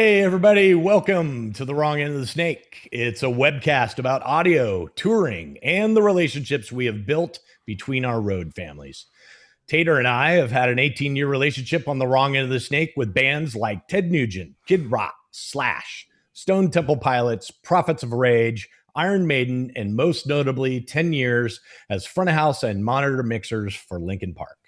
Hey, everybody, welcome to The Wrong End of the Snake. It's a webcast about audio, touring, and the relationships we have built between our road families. Tater and I have had an 18-year relationship on the wrong end of the snake with bands like Ted Nugent, Kid Rock, Slash, Stone Temple Pilots, Prophets of Rage, Iron Maiden, and most notably 10 years as front of house and monitor mixers for Linkin Park.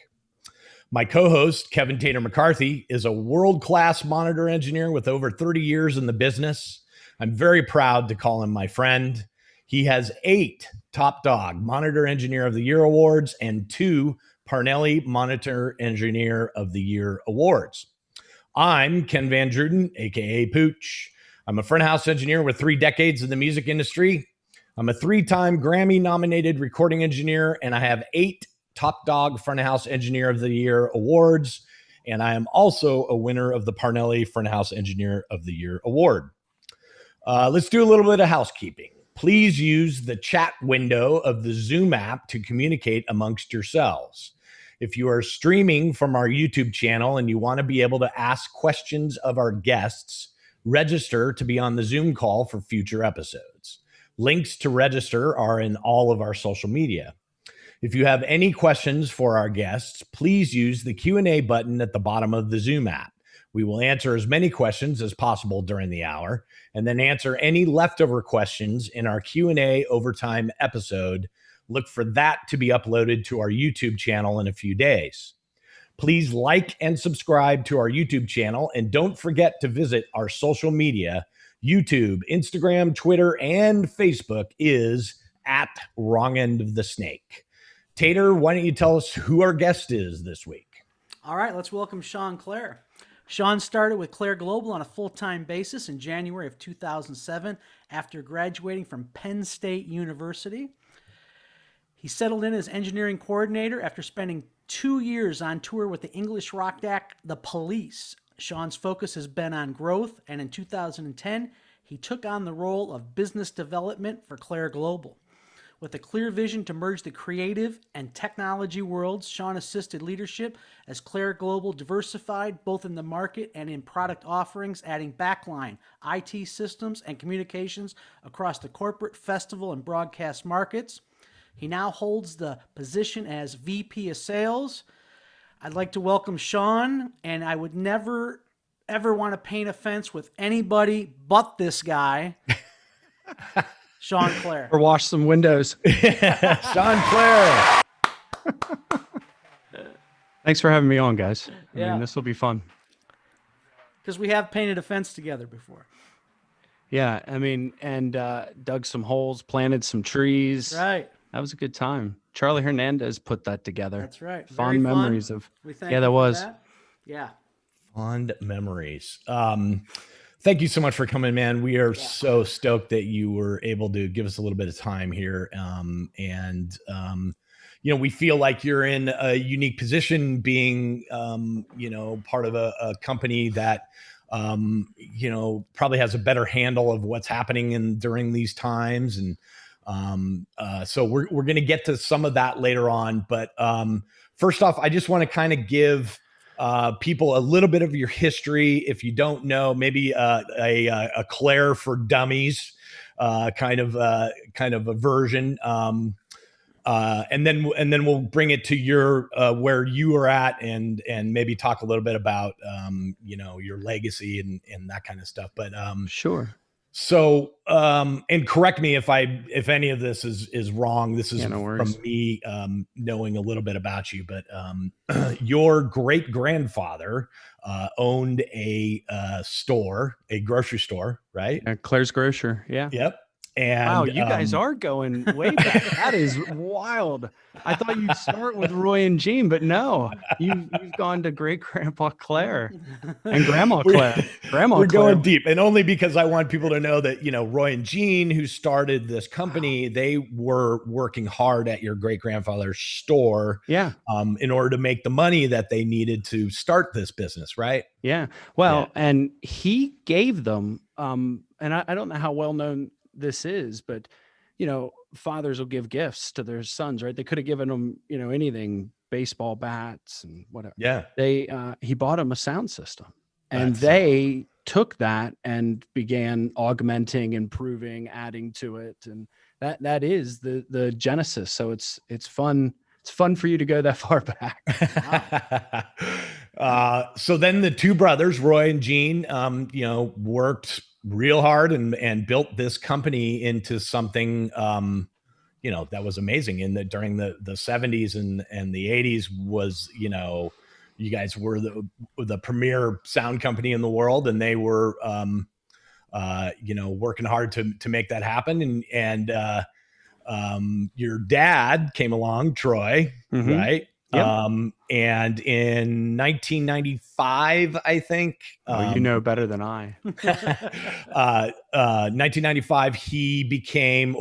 My co-host, Kevin Tater McCarthy, is a world-class monitor engineer with over 30 years in the business. I'm very proud to call him my friend. He has 8 Top Dog Monitor Engineer of the Year awards and 2 Parnelli Monitor Engineer of the Year awards. I'm Ken Van Druden, aka Pooch. I'm a front house engineer with 3 decades in the music industry. I'm a 3-time Grammy-nominated recording engineer, and I have 8 Top Dog Front of House Engineer of the Year awards, and I am also a winner of the Parnelli Front of House Engineer of the Year award. Let's do a little bit of housekeeping. Please use the chat window of the Zoom app to communicate amongst yourselves. If you are streaming from our YouTube channel and you want to be able to ask questions of our guests, register to be on the Zoom call for future episodes. Links to register are in all of our social media. If you have any questions for our guests, please use the Q&A button at the bottom of the Zoom app. We will answer as many questions as possible during the hour and then answer any leftover questions in our Q&A overtime episode. Look for that to be uploaded to our YouTube channel in a few days. Please like and subscribe to our YouTube channel, and don't forget to visit our social media. YouTube, Instagram, Twitter, and Facebook is at Wrong End of the Snake. Tater, why don't you tell us who our guest is this week? All right, let's welcome SHAUN CLAIR. SHAUN started with Clair Global on a full-time basis in January of 2007 after graduating from Penn State University. He settled in as engineering coordinator after spending 2 years on tour with the English rock act The Police. SHAUN's focus has been on growth, and in 2010, he took on the role of business development for Clair Global. With a clear vision to merge the creative and technology worlds, SHAUN assisted leadership as Clair Global diversified both in the market and in product offerings, adding backline, IT systems, and communications across the corporate, festival, and broadcast markets. He now holds the position as VP of Sales. I'd like to welcome SHAUN, and I would never, ever want to paint a fence with anybody but this guy. SHAUN CLAIR. Or wash some windows. SHAUN CLAIR. Thanks for having me on, guys. I Yeah. mean, this will be fun. Because we have painted a fence together before. Yeah, I mean, and dug some holes, planted some trees. Right. That was a good time. Charlie Hernandez put that together. That's right. Fond Very memories fun. of. We thank Yeah, you that for was. that. Yeah. Fond memories. Thank you so much for coming, man. We are so stoked that you were able to give us a little bit of time here. We feel like you're in a unique position being, part of a company that, probably has a better handle of what's happening during these times. And so we're going to get to some of that later on. But first off, I just want to kind of give people a little bit of your history. If you don't know, maybe a Clair for dummies kind of a version. And then we'll bring it to your where you are at and maybe talk a little bit about your legacy and that kind of stuff. But Sure. So, and correct me if any of this is wrong. This is no worries. from me knowing a little bit about you, but your great grandfather owned a store, a grocery store, right? Claire's Grocer. Yeah. Yep. And wow, you guys are going way back. That is wild. I thought you'd start with Roy and Jean, but no, you've gone to great grandpa Clair and grandma Clair. We're going deep, and only because I want people to know that, Roy and Jean, who started this company, they were working hard at your great grandfather's store. Yeah. In order to make the money that they needed to start this business. Right. Yeah. Well, and he gave them, and I don't know how well known this is, but fathers will give gifts to their sons, right? They could have given them, anything, baseball bats and whatever. Yeah. He bought them a sound system, and they took that and began augmenting, improving, adding to it. And that is the genesis. So it's fun. It's fun for you to go that far back. So then the two brothers, Roy and Gene, worked real hard and built this company into something, that was amazing. During the 70s and the 80s was, you guys were the premier sound company in the world, and they were, working hard to make that happen. And your dad came along, Troy, right? Yep. And in 1995, I think. You know better than I. 1995, he became,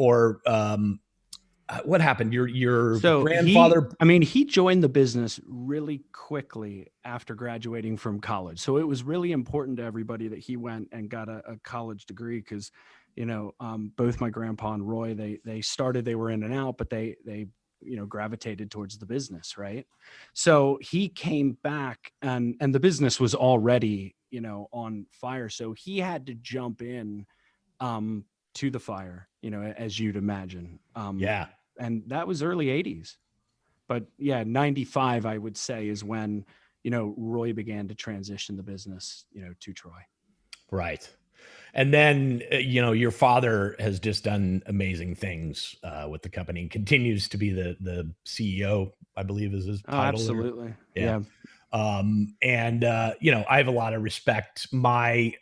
what happened? Your grandfather. He joined the business really quickly after graduating from college. So it was really important to everybody that he went and got a college degree, because, both my grandpa and Roy, they were in and out, but they gravitated towards the business. Right. So he came back and the business was already, on fire. So he had to jump in, to the fire, as you'd imagine. And that was early 80s. But yeah, 95, I would say, is when, Roy began to transition the business, to Troy. Right. And then, your father has just done amazing things with the company and continues to be the CEO, I believe is his title. Absolutely. Yeah. I have a lot of respect. My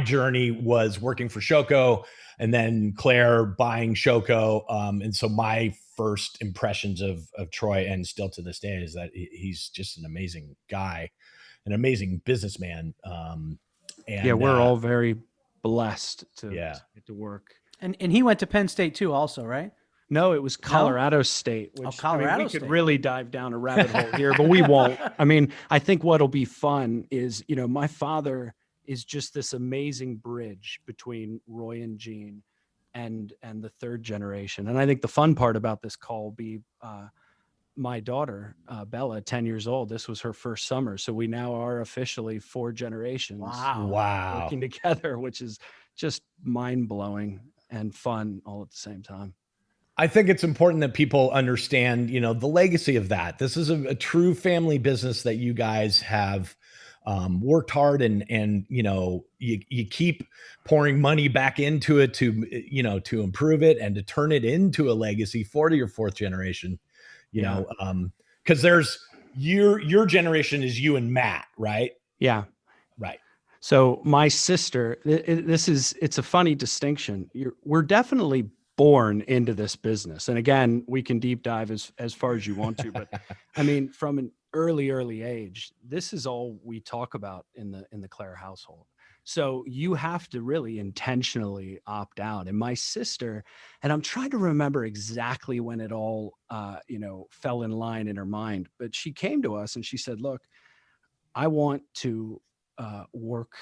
journey was working for Shoko, and then Claire buying Shoko. And so my first impressions of Troy, and still to this day, is that he's just an amazing guy, an amazing businessman. We're all very blessed to get to work. And he went to Penn State too, also, right? No, it was Colorado State. Which, Colorado we State. could really dive down a rabbit hole here, but we won't. I think what'll be fun is, my father is just this amazing bridge between Roy and Gene and the third generation. And I think the fun part about this call will be my daughter, Bella, 10 years old. This was her first summer. So we now are officially 4 generations working together, which is just mind blowing and fun all at the same time. I think it's important that people understand, the legacy of that. This is a true family business that you guys have worked hard and you keep pouring money back into it to improve it and to turn it into a legacy for your 4th generation, because there's your generation is you and Matt, right? Yeah. Right. So my sister, it's a funny distinction. We're definitely born into this business. And again, we can deep dive as far as you want to, but from an early age, this is all we talk about in the Clair household. So you have to really intentionally opt out. And my sister, and I'm trying to remember exactly when it all, fell in line in her mind, but she came to us and she said, look, I want to work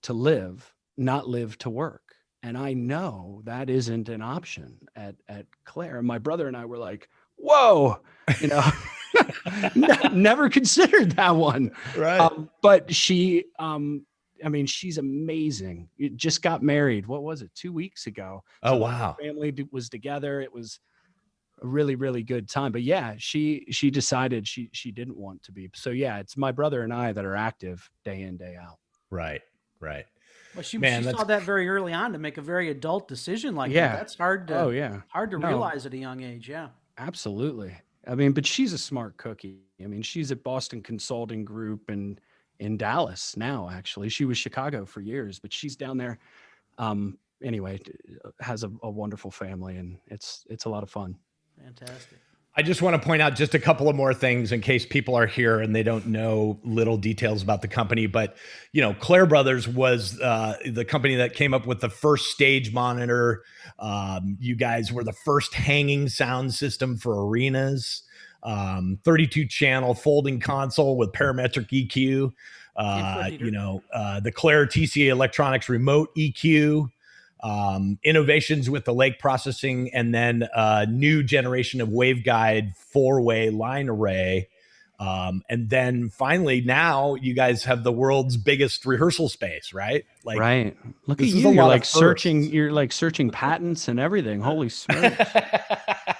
to live, not live to work. And I know that isn't an option at Clair. And my brother and I were like, whoa, never considered that one. Right. But she, she's amazing. You just got married. What was it? 2 weeks ago. Oh, wow. Family was together. It was a really, really good time. But yeah, she decided she didn't want to be. So yeah, it's my brother and I that are active day in, day out. Right. Well, she saw that very early on to make a very adult decision like that. That's hard to realize at a young age. Yeah, absolutely. But she's a smart cookie. She's at Boston Consulting Group and in Dallas now, actually. She was Chicago for years, but she's down there. Anyway, has a wonderful family, and it's a lot of fun. Fantastic. I just want to point out just a couple of more things in case people are here and they don't know little details about the company. But, Clair Brothers was the company that came up with the first stage monitor. You guys were the first hanging sound system for arenas, 32 channel folding console with parametric EQ, the Clair TCA Electronics remote EQ, innovations with the lake processing, and then a new generation of waveguide 4-way line array And then finally, now you guys have the world's biggest rehearsal space, right? Like, right. Look at this is you. a You're lot like of searching, firsts. you're like searching patents and everything. Holy smokes.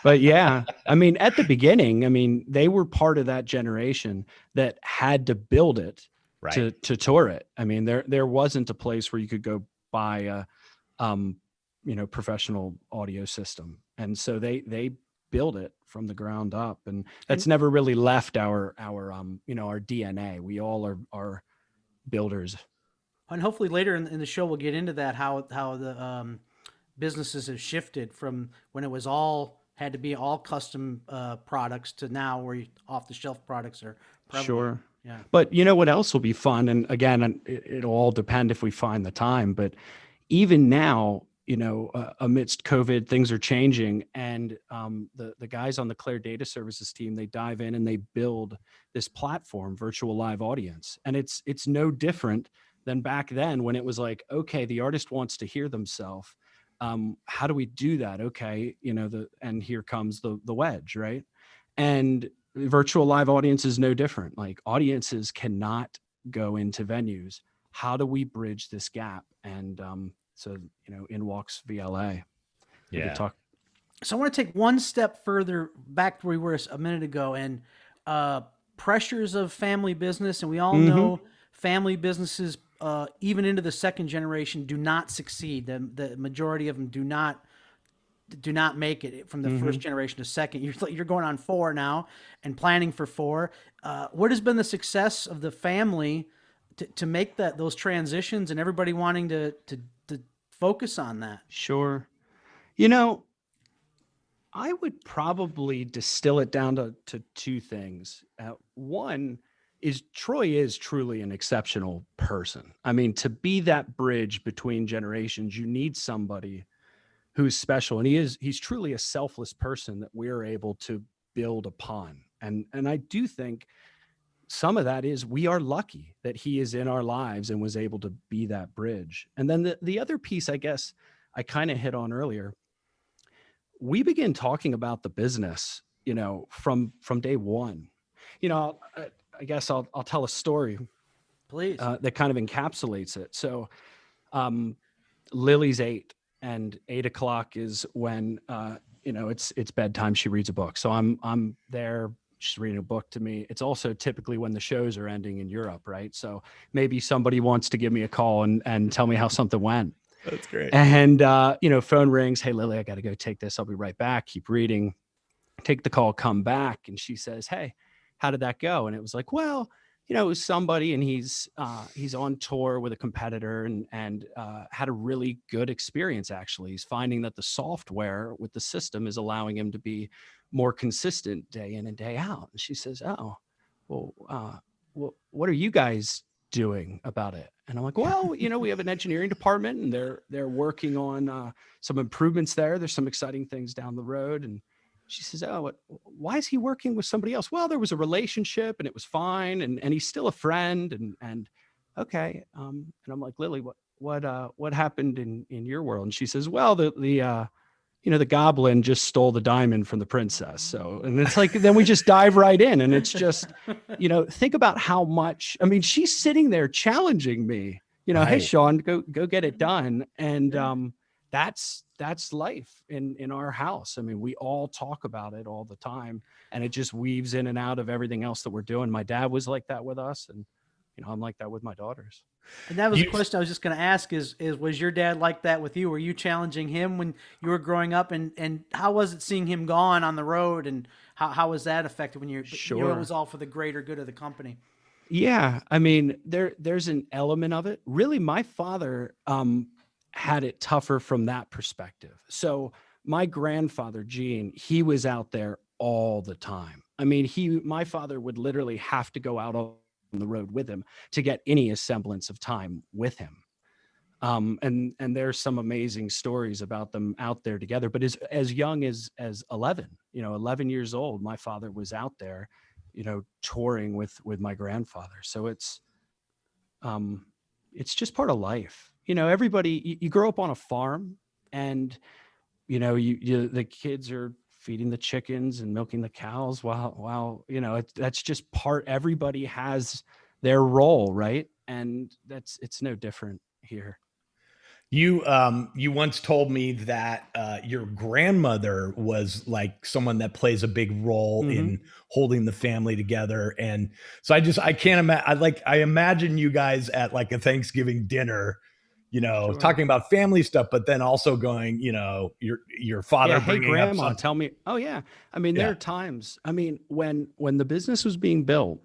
But yeah, I mean, at the beginning, I mean, they were part of that generation that had to build it Right. to tour it. I mean, there wasn't a place where you could go buy a professional audio system. And so they build it from the ground up. And that's never really left our DNA. We all are builders. And hopefully later in the show we'll get into that, how the businesses have shifted from when it was all had to be all custom products to now where off the shelf products are prevalent. Sure. Yeah. But you know what else will be fun? And again, it'll all depend if we find the time. But even now, amidst COVID, things are changing. And the guys on the Clair Data Services team, they dive in and they build this platform, virtual live audience. And it's no different than back then when it was like, okay, the artist wants to hear themselves. How do we do that? Okay, and here comes the wedge, right? And virtual live audience is no different. Like, audiences cannot go into venues. How do we bridge this gap? And so in walks VLA. Yeah. So I want to take one step further back to where we were a minute ago, and pressures of family business, and we all know family businesses, even into the second generation, do not succeed. The majority of them do not make it from the first generation to second. You're going on 4 now and planning for 4. What has been the success of the family to make those transitions, and everybody wanting to focus on that? Sure. I would probably distill it down to 2 things. One is Troy is truly an exceptional person. I mean, to be that bridge between generations, you need somebody who's special, and he's truly a selfless person that we're able to build upon. And I do think some of that is we are lucky that he is in our lives and was able to be that bridge. And then the other piece, I guess I kind of hit on earlier, we begin talking about the business, from day one. I guess I'll tell a story, Please. that kind of encapsulates it. So Lily's 8, and 8:00 is when it's bedtime. She reads a book. So I'm there. She's reading a book to me. It's also typically when the shows are ending in Europe, right? So maybe somebody wants to give me a call and tell me how something went. That's great. And phone rings. Hey, Lily, I got to go take this. I'll be right back. Keep reading. Take the call. Come back. And she says, "Hey, how did that go?" And it was like, well, it was somebody, and he's on tour with a competitor, and had a really good experience. Actually, he's finding that the software with the system is allowing him to be more consistent day in and day out. And she says, "Oh, well, what are you guys doing about it?" And I'm like, "Well, we have an engineering department, and they're working on some improvements there. There's some exciting things down the road." And she says, "Oh, why is he working with somebody else?" "Well, there was a relationship and it was fine. And he's still a friend." And okay. And I'm like, "Lily, what happened in your world?" And she says, "Well, the goblin just stole the diamond from the princess." So, and it's like, then we just dive right in, and it's just, think about how much, I mean, she's sitting there challenging me, "Hey, Right. Shaun, go get it done." And, that's life in our house. I mean, we all talk about it all the time, and it just weaves in and out of everything else that we're doing. My dad was like that with us, and I'm like that with my daughters. And that was a question I was just going to ask is was your dad like that with you? Were you challenging him when you were growing up, and how was it seeing him gone on the road, and how was that affected when Sure. it was all for the greater good of the company? Yeah. I mean, there's an element of it. Really, my father, had it tougher from that perspective. So my grandfather, Gene, he was out there all the time. I mean, my father would literally have to go out on the road with him to get any semblance of time with him. And there's some amazing stories about them out there together. But as young as 11, 11 years old, my father was out there, touring with my grandfather. So it's just part of life. Everybody, you grow up on a farm, and the kids are feeding the chickens and milking the cows while that's just everybody has their role, right? And it's no different here. You once told me that your grandmother was like someone that plays a big role in holding the family together, and so I can't imagine. I imagine you guys at like a Thanksgiving dinner, Sure. talking about family stuff, but then also going, your father Hey, bringing up grandma, something. tell me. Oh yeah, I mean there are times. I mean when the business was being built,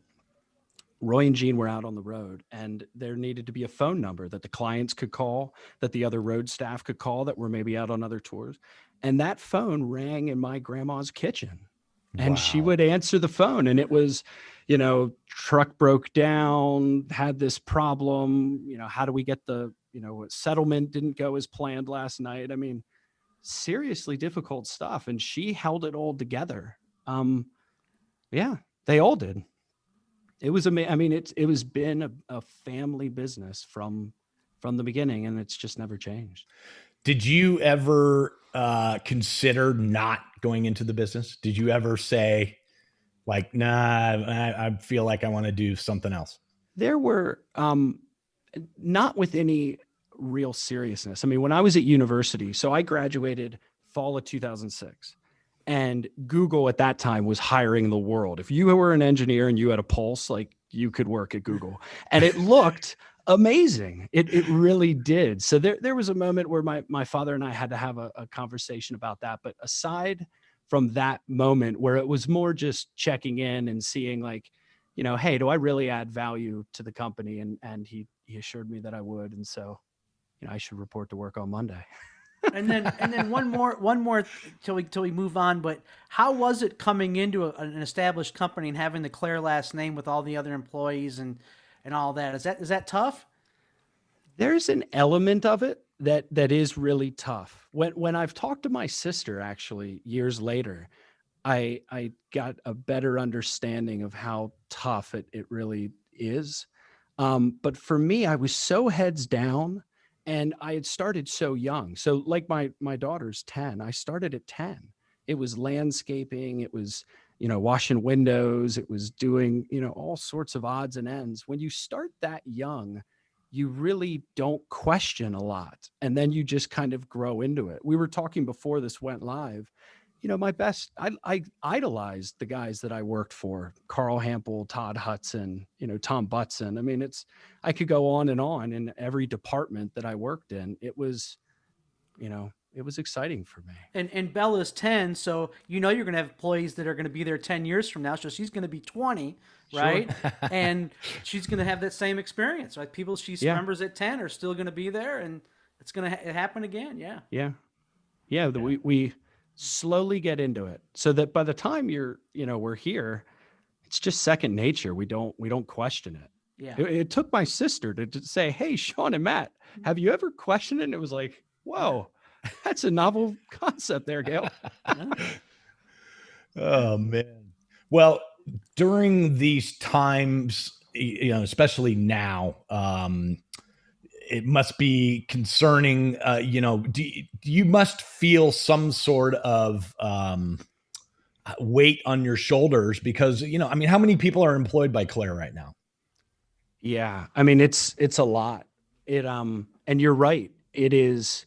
Roy and Gene were out on the road, and there needed to be a phone number that the clients could call, that the other road staff could call that were maybe out on other tours. And that phone rang in my grandma's kitchen, and she would answer the phone. And it was, truck broke down, had this problem, how do we get the, settlement didn't go as planned last night. I mean, seriously difficult stuff. And she held it all together. Yeah, they all did. It was amazing. I mean, it was been a family business from the beginning, and it's just never changed. Did you ever consider not going into the business? Did you ever say like, nah, I feel like I want to do something else? There were not with any real seriousness. I mean, when I was at university, so I graduated fall of 2006. And Google at that time was hiring the world. If you were an engineer and you had a pulse, like you could work at Google. And it looked amazing. It really did. So there was a moment where my father and I had to have a conversation about that. But aside from that moment where it was more just checking in and seeing like, hey, do I really add value to the company? And he assured me that I would. And so, I should report to work on Monday. And then one more till we move on. But how was it coming into an established company and having the Clair last name with all the other employees and all that? Is that tough? There's an element of it that is really tough. When I've talked to my sister actually years later, I got a better understanding of how tough it really is. But for me, I was so heads down. And I had started so young. So like my daughter's 10, I started at 10. It was landscaping. It was, washing windows. It was doing, all sorts of odds and ends. When you start that young, you really don't question a lot. And then you just kind of grow into it. We were talking before this went live. I idolized the guys that I worked for, Carl Hampel, Todd Hudson, Tom Butson. I mean, I could go on in every department that I worked in. It was exciting for me. And Bella's 10, so you're going to have employees that are going to be there 10 years from now. So she's going to be 20, right? Sure. And she's going to have that same experience. Like people she remembers at 10 are still going to be there, and it's going to happen again. Yeah. Yeah. Yeah. We slowly get into it so that by the time we're here, it's just second nature. We don't question it. Yeah. It took my sister to say, hey, Sean and Matt, have you ever questioned it? And it was like, whoa, that's a novel concept there, Gail. Oh man. Well, during these times, especially now, it must be concerning. You must feel some sort of weight on your shoulders because, how many people are employed by Clair right now? Yeah. I mean, it's a lot. And you're right. It is.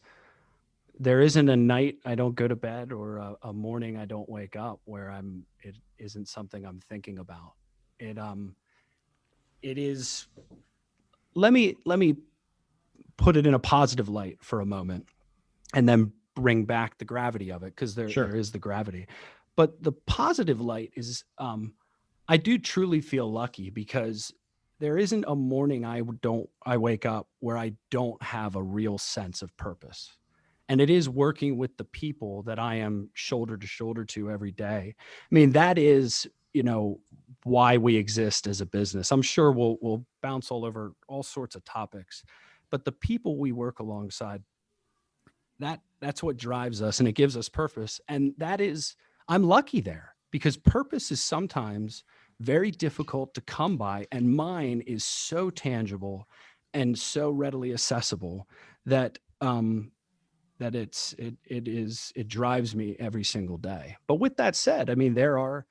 There isn't a night I don't go to bed or a morning I don't wake up where it isn't something I'm thinking about. It is. Let me put it in a positive light for a moment and then bring back the gravity of it. Cause there is the gravity, but the positive light is, I do truly feel lucky because there isn't a morning I wake up where I don't have a real sense of purpose. And it is working with the people that I am shoulder to shoulder to every day. I mean, that is, why we exist as a business. I'm sure we'll bounce all over all sorts of topics, but the people we work alongside, that's what drives us and it gives us purpose. And I'm lucky there because purpose is sometimes very difficult to come by. And mine is so tangible and so readily accessible that that it drives me every single day. But with that said, I mean, there are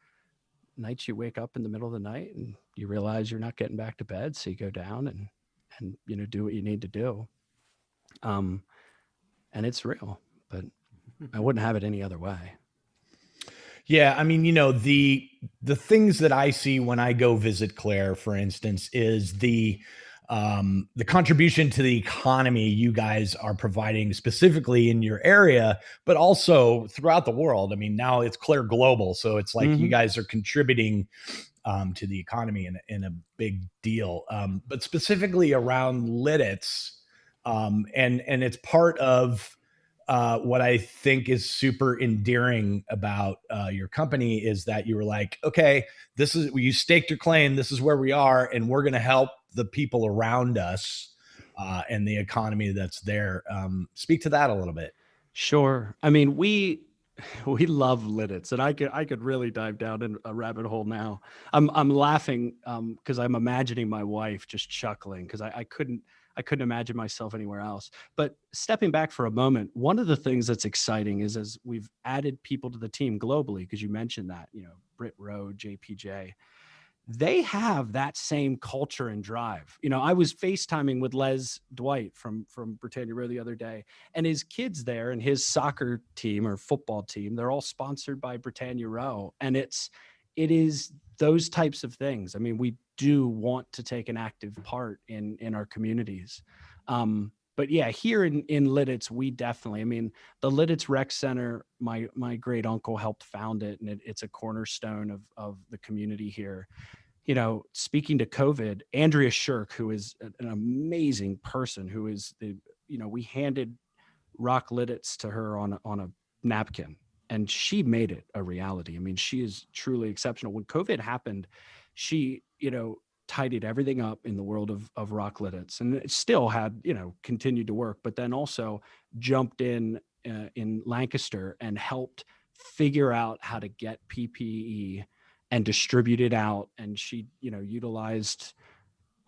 nights you wake up in the middle of the night and you realize you're not getting back to bed. So you go down and, you know, do what you need to do. And it's real, but I wouldn't have it any other way. Yeah, I mean, you know, the things that I see when I go visit Claire, for instance, is the contribution to the economy you guys are providing specifically in your area, but also throughout the world. I mean, now it's Clair Global, so it's like you guys are contributing to the economy in a big deal, but specifically around Lidditz, and it's part of what I think is super endearing about your company is that you were like, okay, this is, you staked your claim. This is where we are, and we're going to help the people around us and the economy that's there. Speak to that a little bit. Sure. I mean, we love Lidditz, and I could really dive down in a rabbit hole now. I'm laughing because I'm imagining my wife just chuckling because I couldn't imagine myself anywhere else. But stepping back for a moment, one of the things that's exciting is as we've added people to the team globally, because you mentioned that, you know, Britt Rowe, JPJ, they have that same culture and drive. You know, I was FaceTiming with Les Dwight from Britannia Row the other day, and his kids there and his soccer team or football team, they're all sponsored by Britannia Row. And it is those types of things. I mean, we do want to take an active part in our communities. But yeah, here in Lidditz, we definitely, I mean, the Lidditz Rec Center, my great uncle helped found it, and it's a cornerstone of the community here. You know, speaking to COVID, Andrea Shirk, who is an amazing person, who is we handed Rock Lidditz to her on a napkin, and she made it a reality. I mean, she is truly exceptional. When COVID happened, she, tidied everything up in the world of Rock Lidditz, and it still had, continued to work, but then also jumped in Lancaster and helped figure out how to get PPE and distribute it out. And she, utilized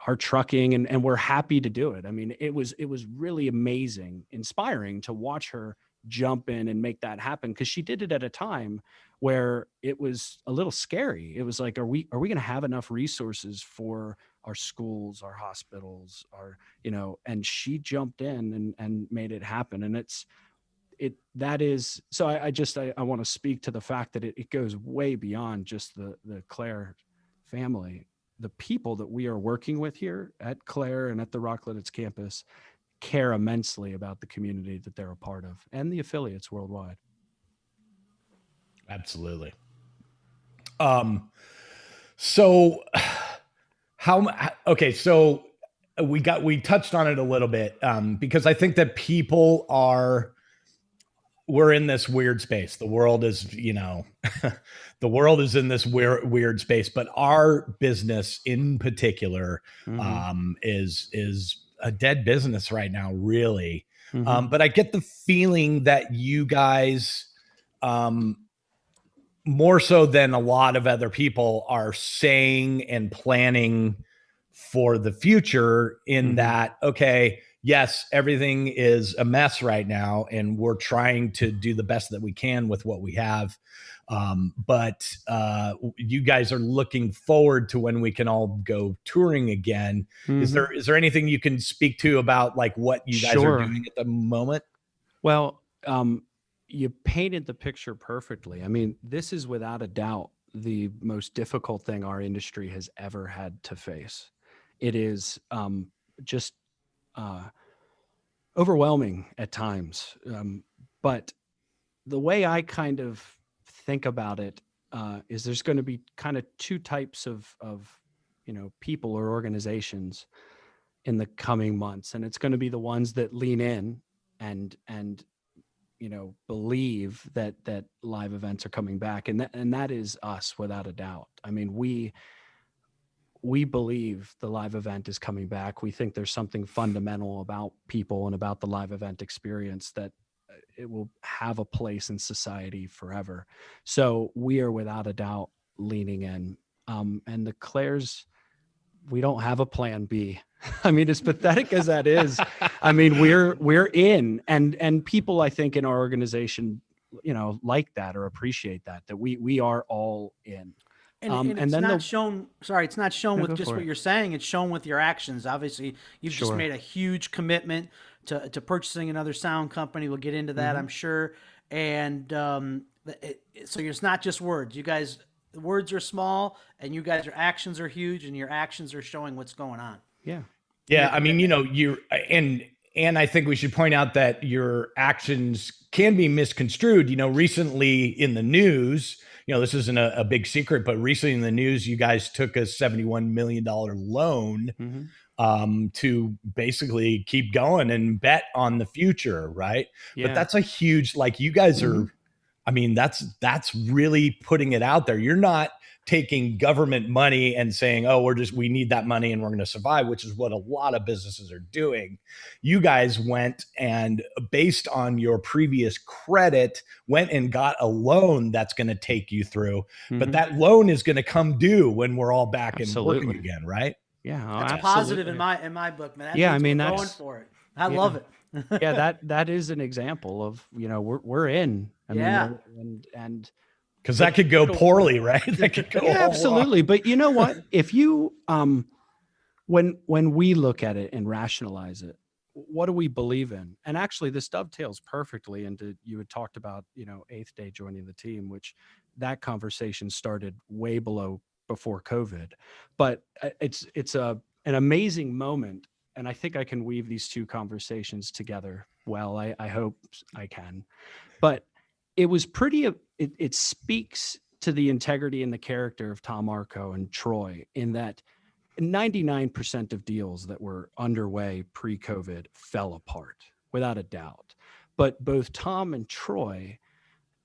our trucking, and we're happy to do it. I mean, it was really amazing, inspiring to watch her jump in and make that happen, because she did it at a time where it was a little scary. It was like, are we going to have enough resources for our schools, our hospitals, and she jumped in and made it happen. And I want to speak to the fact that it goes way beyond just the Clair family. The people that we are working with here at Clair and at the Rock Lidditz campus care immensely about the community that they're a part of and the affiliates worldwide. Absolutely. So we touched on it a little bit, because I think that we're in this weird space. The world is, the world is in this weird space, but our business in particular, is a dead business right now, really. But I get the feeling that you guys, more so than a lot of other people, are saying and planning for the future in that, okay, yes, everything is a mess right now, and we're trying to do the best that we can with what we have. But you guys are looking forward to when we can all go touring again. Is there anything you can speak to about like what you guys are doing at the moment? Well, you painted the picture perfectly. I mean, this is without a doubt the most difficult thing our industry has ever had to face. It is just overwhelming at times. But the way I kind of think about it is there's going to be kind of two types of people or organizations in the coming months, and it's going to be the ones that lean in and believe that live events are coming back, and that is us without a doubt. I mean, we believe the live event is coming back. We think there's something fundamental about people and about the live event experience that it will have a place in society forever. So we are without a doubt leaning in. And the Clairs, we don't have a plan B. I mean, as pathetic as that is, I mean, we're in, and people, I think, in our organization, like that or appreciate that we are all in. And it's then not shown. Sorry, it's not shown with go just for what it. you're saying. It's shown with your actions. Obviously, you've just Sure. made a huge commitment to purchasing another sound company. We'll get into that, I'm sure. And so it's not just words. You guys, the words are small, and you guys, your actions are huge, and your actions are showing what's going on. Yeah. Yeah, I mean, you're and I think we should point out that your actions can be misconstrued. Recently in the news, this isn't a big secret, but recently in the news, you guys took a $71 million loan to basically keep going and bet on the future, right? Yeah. But that's a huge, like, you guys are, I mean, that's really putting it out there. You're not taking government money and saying, oh, we need that money and we're going to survive, which is what a lot of businesses are doing. You guys went and, based on your previous credit, went and got a loan that's going to take you through. But that loan is going to come due when we're all back and working again, right? Yeah. That's positive in my book, man. I mean, we're that's going for it. I love it. Yeah, that is an example of, we're in. I mean, and because that could go poorly, right? That could go absolutely. But you know what? If you when we look at it and rationalize it, what do we believe in? And actually, this dovetails perfectly into, you had talked about, Eighth Day joining the team, which that conversation started way before COVID. But it's an amazing moment, and I think I can weave these two conversations together well. I hope I can. But it was it speaks to the integrity and the character of Tom Arco and Troy, in that 99% of deals that were underway pre-COVID fell apart, without a doubt. But both Tom and Troy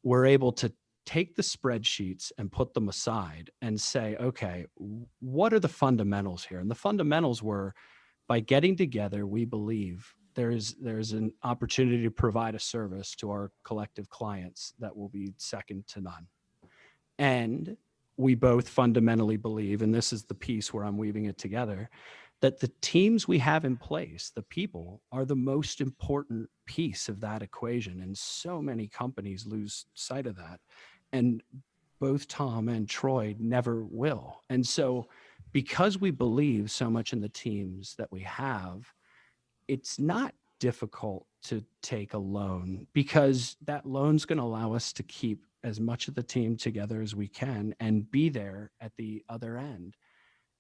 were able to take the spreadsheets and put them aside and say, okay, what are the fundamentals here? And the fundamentals were, by getting together, we believe there's an opportunity to provide a service to our collective clients that will be second to none. And we both fundamentally believe, and this is the piece where I'm weaving it together, that the teams we have in place, the people, are the most important piece of that equation. And so many companies lose sight of that. And both Tom and Troy never will. And so, because we believe so much in the teams that we have, it's not difficult to take a loan, because that loan's going to allow us to keep as much of the team together as we can and be there at the other end.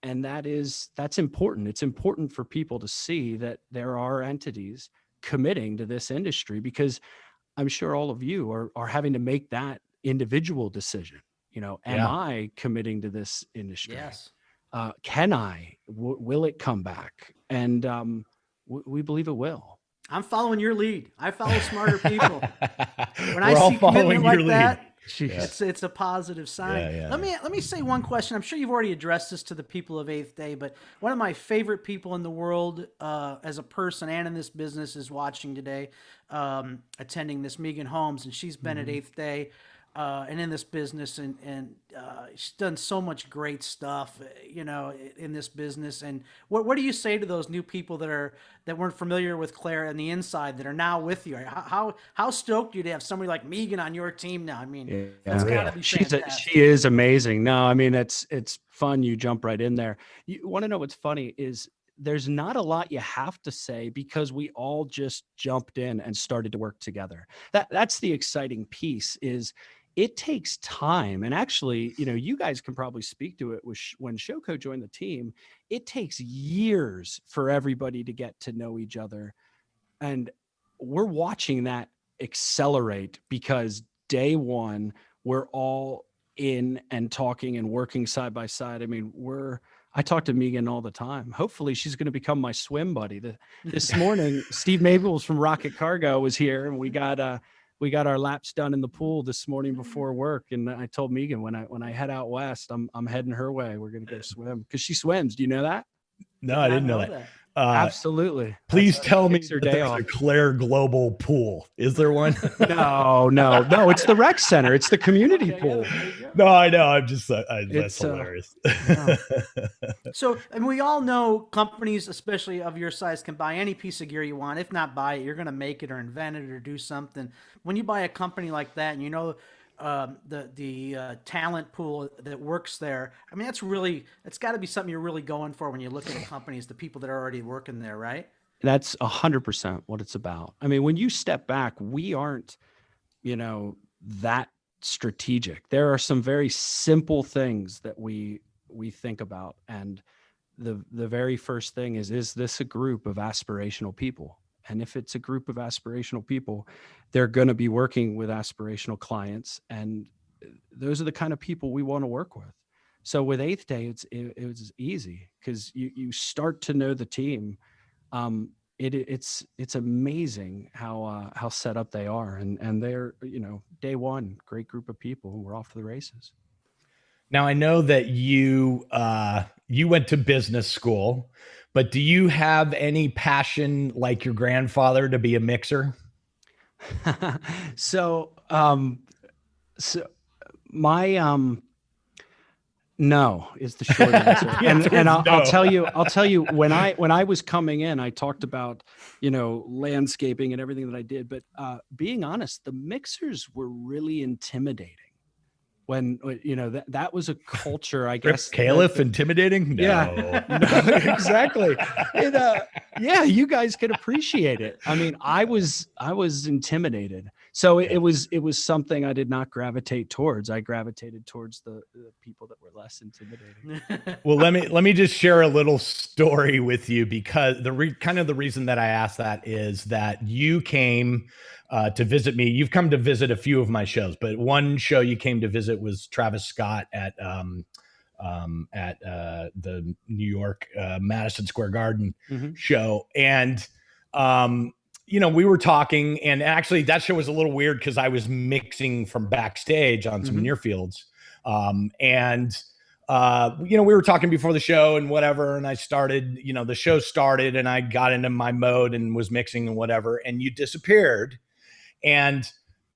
And that's important. It's important for people to see that there are entities committing to this industry, because I'm sure all of you are having to make that individual decision. Am I committing to this industry? Yes. Can I? Will it come back? And we believe it will. I'm following your lead. I follow smarter people. When We're I all see following commitment like your that, Jeez. it's a positive sign. Yeah. Let me say one question. I'm sure you've already addressed this to the people of Eighth Day, but one of my favorite people in the world, as a person and in this business, is watching today, attending this, Megan Holmes, and she's been at Eighth Day. And in this business, and she's done so much great stuff, in this business. And what do you say to those new people that weren't familiar with Clair on the inside, that are now with you? How stoked are you to have somebody like Megan on your team now? I mean, that's gotta be fantastic. She is amazing. No, I mean, it's fun. You jump right in there. You want to know what's funny is, there's not a lot you have to say, because we all just jumped in and started to work together. That's the exciting piece. Is it takes time. And actually, you guys can probably speak to it. When Shoko joined the team, it takes years for everybody to get to know each other. And we're watching that accelerate, because day one, we're all in and talking and working side by side. I mean, I talk to Megan all the time. Hopefully she's going to become my swim buddy. This morning, Steve Mabels from Rocket Cargo was here, and we got our laps done in the pool this morning before work. And I told Megan, when I head out west, I'm heading her way. We're going to go swim, because she swims. Do you know that? No, I didn't know that. Absolutely. Please tell me Takes your that day there's off. a Clair Global pool. Is there one? No. It's the rec center. It's the community pool. No, I know. I'm just that's It's, hilarious. Yeah. So, and we all know companies, especially of your size, can buy any piece of gear you want. If not buy it, you're going to make it or invent it or do something. When you buy a company like that, and you know the talent pool that works there, I mean, it's got to be something you're really going for when you look at a company, is the people that are already working there, right? That's 100% what it's about. I mean, when you step back, we aren't, that strategic. There are some very simple things that we think about, and the very first thing is this a group of aspirational people? And if it's a group of aspirational people, they're going to be working with aspirational clients, and those are the kind of people we want to work with. So with Eighth Day, it was easy because you start to know the team. It's amazing how set up they are, and they're, day one, great group of people, and we're off to the races. Now, I know that you went to business school, but do you have any passion like your grandfather to be a mixer? So my no is the short answer. and I'll tell you when I was coming in, I talked about, landscaping and everything that I did, but being honest, the mixers were really intimidating. When that was a culture, I guess. Caliph intimidating? No. Yeah, no, exactly. Yeah, you guys could appreciate it. I mean, I was intimidated. So it was something I did not gravitate towards. I gravitated towards the people that were less intimidating. Well, let me just share a little story with you, because the reason that I asked that is that you came to visit me. You've come to visit a few of my shows, but one show you came to visit was Travis Scott at the New York Madison Square Garden show. And, we were talking, and actually that show was a little weird because I was mixing from backstage on some near fields. We were talking before the show and whatever, and I started, the show started and I got into my mode and was mixing and whatever, and you disappeared. And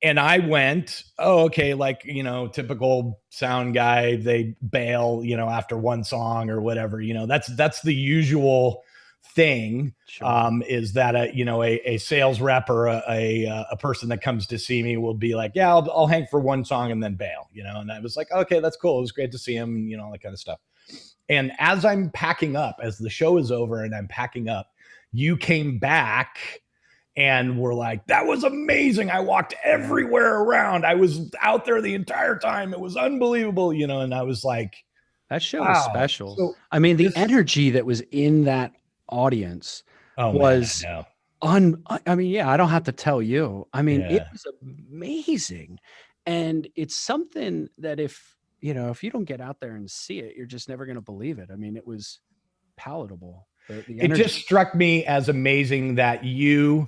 I went, oh, okay, like, typical sound guy, they bail, after one song or whatever, that's the usual thing. Sure. Is that a sales rep or a person that comes to see me will be like, yeah, I'll hang for one song and then bail, and I was like, okay, that's cool. It was great to see him, all that kind of stuff. And as I'm packing up, as the show is over and I'm packing up, you came back and we're like, that was amazing. I walked everywhere around. I was out there the entire time. It was unbelievable, and I was like, that show was special. So I mean, the energy that was in that audience was I mean, yeah, I don't have to tell you. I mean, it was amazing. And it's something that if you don't get out there and see it, you're just never going to believe it. I mean, it was palatable. It just struck me as amazing that you,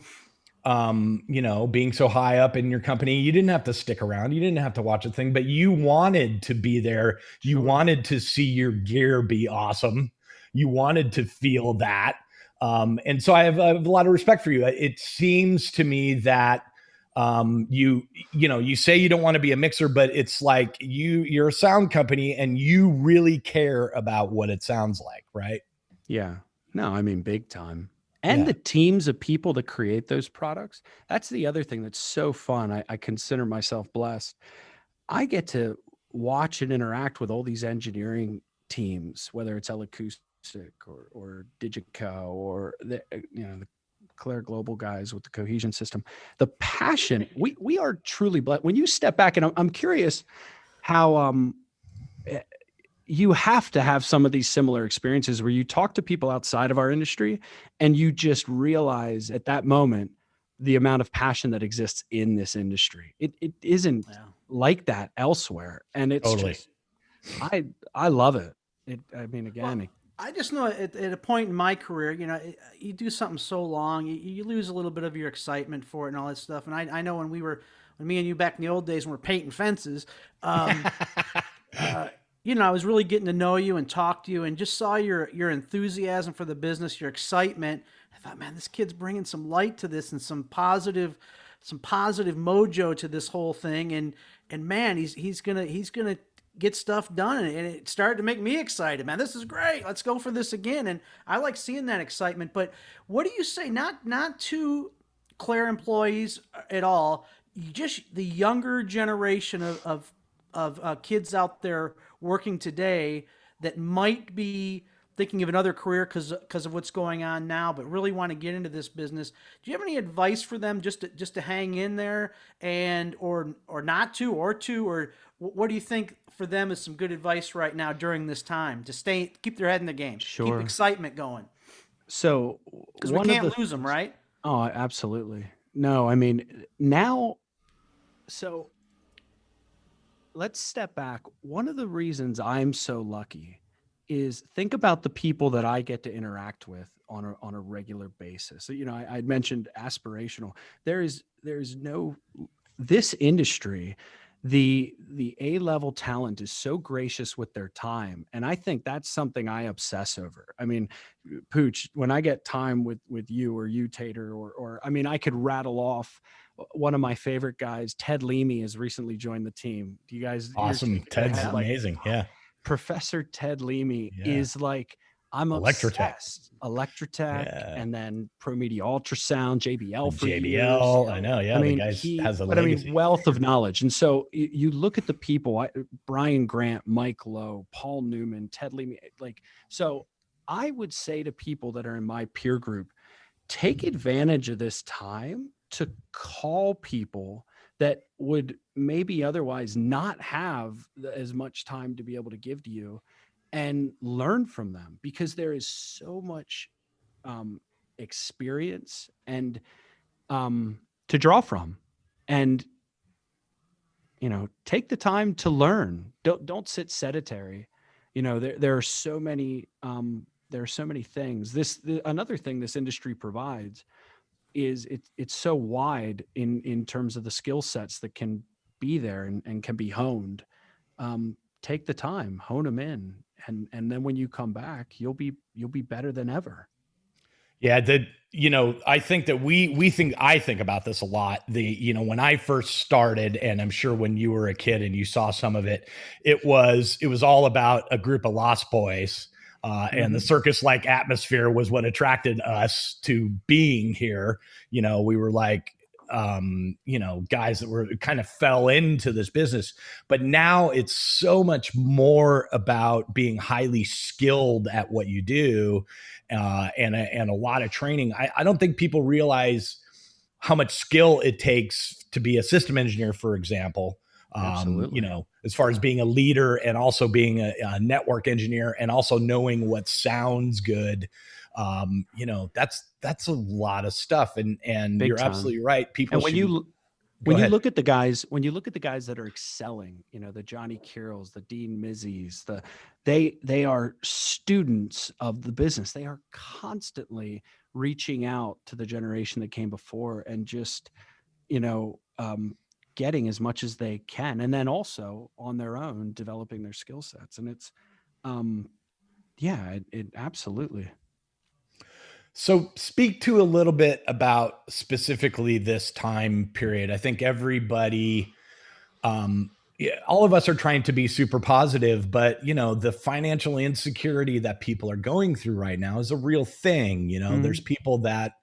being so high up in your company, you didn't have to stick around. You didn't have to watch a thing, but you wanted to be there. You wanted to see your gear be awesome. You wanted to feel that. And so I have a lot of respect for you. It seems to me that you say you don't want to be a mixer, but it's like you're a sound company and you really care about what it sounds like, right? Yeah. No, I mean, big time. And the teams of people that create those products. That's the other thing that's so fun. I consider myself blessed. I get to watch and interact with all these engineering teams, whether it's Acoustic or Digico or the Clair Global guys with the cohesion system. The passion, we are truly blessed. When you step back, and I'm curious how you have to have some of these similar experiences where you talk to people outside of our industry and you just realize at that moment the amount of passion that exists in this industry. It isn't like that elsewhere. And it's just, I love it. I mean, again, I just know at a point in my career, you do something so long, you lose a little bit of your excitement for it and all that stuff. And I know when me and you back in the old days when we were painting fences, I was really getting to know you and talk to you, and just saw your enthusiasm for the business, your excitement. I thought, man, this kid's bringing some light to this and some positive mojo to this whole thing. And man, he's gonna get stuff done, and it started to make me excited. Man, this is great. Let's go for this again. And I like seeing that excitement. But what do you say? Not to Clair employees at all. Just the younger generation of kids out there working today that might be thinking of another career because of what's going on now, but really want to get into this business. Do you have any advice for them just to hang in there, and or not to, or what do you think for them is some good advice right now during this time to keep their head in the game, Sure. keep excitement going, So because we can't lose them, right? Oh, absolutely. No, I mean, now, so let's step back. One of the reasons I'm so lucky is think about the people that I get to interact with on a regular basis. So, I mentioned aspirational. There's no, this industry, the A-level talent is so gracious with their time. And I think that's something I obsess over. I mean, Pooch, when I get time with you or you, Tater, or I mean, I could rattle off one of my favorite guys, Ted Leamy, has recently joined the team. Do you guys? Awesome. Ted's amazing. Yeah. Professor Ted Leamy is like, I'm obsessed. Electrotech, and then Pro Media Ultrasound, JBL for JBL, years. I know, yeah. I mean, the guy has a but legacy. I mean, wealth of knowledge. And so you look at the people, Brian Grant, Mike Lowe, Paul Newman, Ted Leamy, so I would say to people that are in my peer group, take advantage of this time to call people that would maybe otherwise not have as much time to be able to give to you, and learn from them, because there is so much experience and to draw from. And take the time to learn. Don't sit sedentary. There are so many things. Another thing this industry provides is it's so wide in terms of the skill sets that can be there and can be honed. Take the time, hone them in, and then when you come back, you'll be better than ever. Yeah, I think that I think about this a lot. When I first started, and I'm sure when you were a kid and you saw some of it, it was all about a group of lost boys. And the circus-like atmosphere was what attracted us to being here. We were like, guys that were kind of fell into this business. But now it's so much more about being highly skilled at what you do, and a lot of training. I don't think people realize how much skill it takes to be a system engineer, for example. As far as being a leader, and also being a network engineer, and also knowing what sounds good. That's a lot of stuff. And Big you're time. Absolutely right. People, and when you look at the guys that are excelling, the Johnny Kirrills, the Dean Mizzies, they are students of the business. They are constantly reaching out to the generation that came before, and just, getting as much as they can, and then also on their own developing their skill sets. And it's, it absolutely. So speak to a little bit about specifically this time period. I think everybody, all of us are trying to be super positive, but the financial insecurity that people are going through right now is a real thing. There's people that,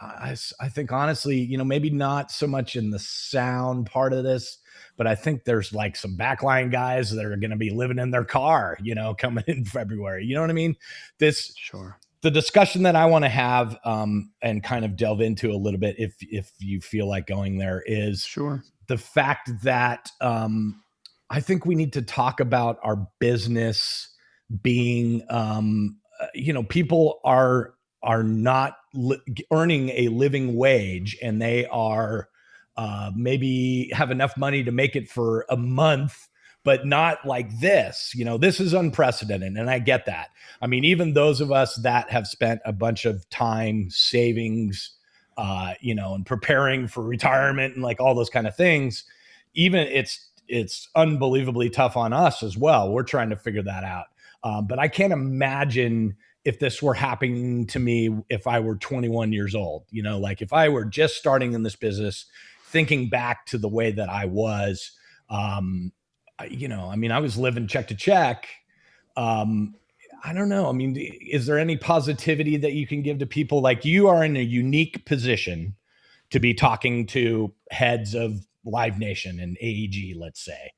I think honestly, maybe not so much in the sound part of this, but I think there's like some backline guys that are going to be living in their car, coming in February. You know what I mean? Sure. The discussion that I want to have, and kind of delve into a little bit, if you feel like going there, is the fact that I think we need to talk about our business being, people are not earning a living wage, and they are maybe have enough money to make it for a month, but not like this. This is unprecedented, and I get that. I mean, even those of us that have spent a bunch of time savings, and preparing for retirement and like all those kind of things, even it's it's unbelievably tough on us as well. We're trying to figure that out. But I can't imagine if this were happening to me if I were 21 years old, like if I were just starting in this business, thinking back to the way that I was, I was living check to check. I don't know. I mean, is there any positivity that you can give to people? Like, you are in a unique position to be talking to heads of Live Nation and AEG, let's say.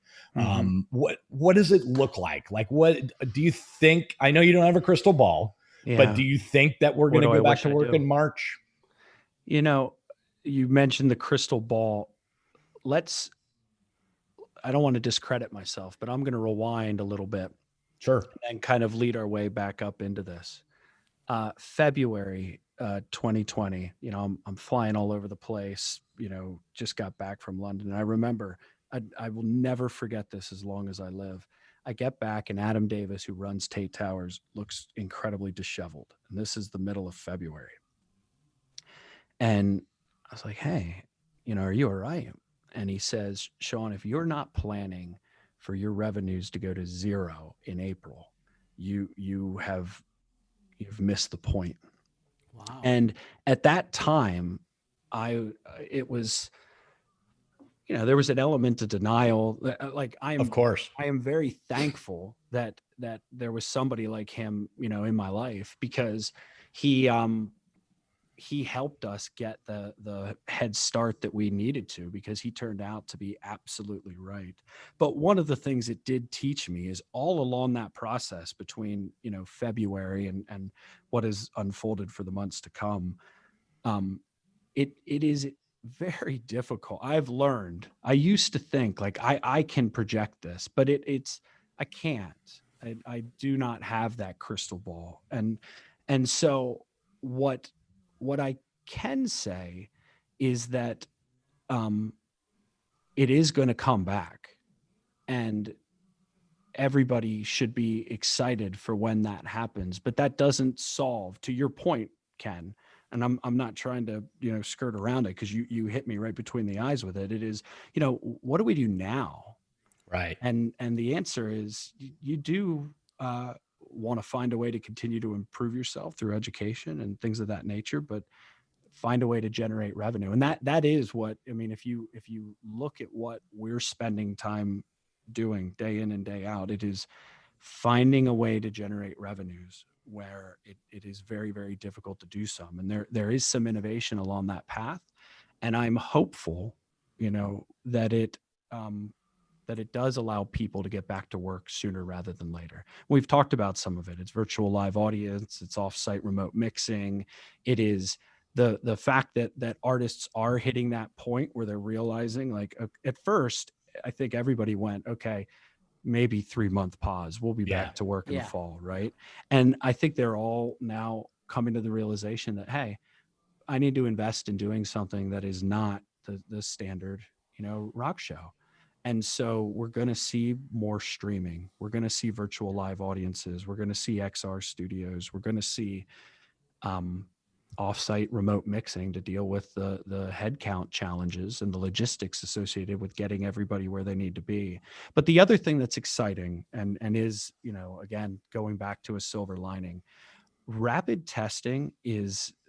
What does it look like? Like, what do you think? I know you don't have a crystal ball, but do you think that we're going to go back to work in March? You mentioned the crystal ball. I don't want to discredit myself, but I'm going to rewind a little bit. Sure. And kind of lead our way back up into this. February 2020, I'm flying all over the place, just got back from London. And I remember, I will never forget this as long as I live. I get back and Adam Davis, who runs Tate Towers, looks incredibly disheveled. And this is the middle of February. And I was like, hey, are you all right? And he says, Shaun, if you're not planning for your revenues to go to zero in April, you've missed the point. Wow. And at that time, it was, there was an element of denial. Like, of course, I am very thankful that there was somebody like him, in my life, because he helped us get the head start that we needed to, because he turned out to be absolutely right. But one of the things it did teach me is all along that process between, February and what has unfolded for the months to come, it is very difficult. I've learned, I used to think like I can project this, but I can't. I do not have that crystal ball. And so what I can say is that it is going to come back, and everybody should be excited for when that happens. But that doesn't solve, to your point, Ken, and I'm not trying to skirt around it, because you hit me right between the eyes with it. It is, what do we do now? Right. And the answer is you do want to find a way to continue to improve yourself through education and things of that nature, but find a way to generate revenue. And that is what, if you look at what we're spending time doing day in and day out, it is finding a way to generate revenues where it is very, very difficult to do some. And there is some innovation along that path. And I'm hopeful, that it does allow people to get back to work sooner rather than later. We've talked about some of it. It's virtual live audience, it's offsite remote mixing. It is the fact that artists are hitting that point where they're realizing, like, at first, I think everybody went, okay, maybe 3-month pause. We'll be back to work in the fall, right? And I think they're all now coming to the realization that, hey, I need to invest in doing something that is not the standard, rock show. And so we're going to see more streaming. We're going to see virtual live audiences. We're going to see XR studios. We're going to see offsite remote mixing to deal with the headcount challenges and the logistics associated with getting everybody where they need to be. But the other thing that's exciting and is, again, going back to a silver lining, rapid testing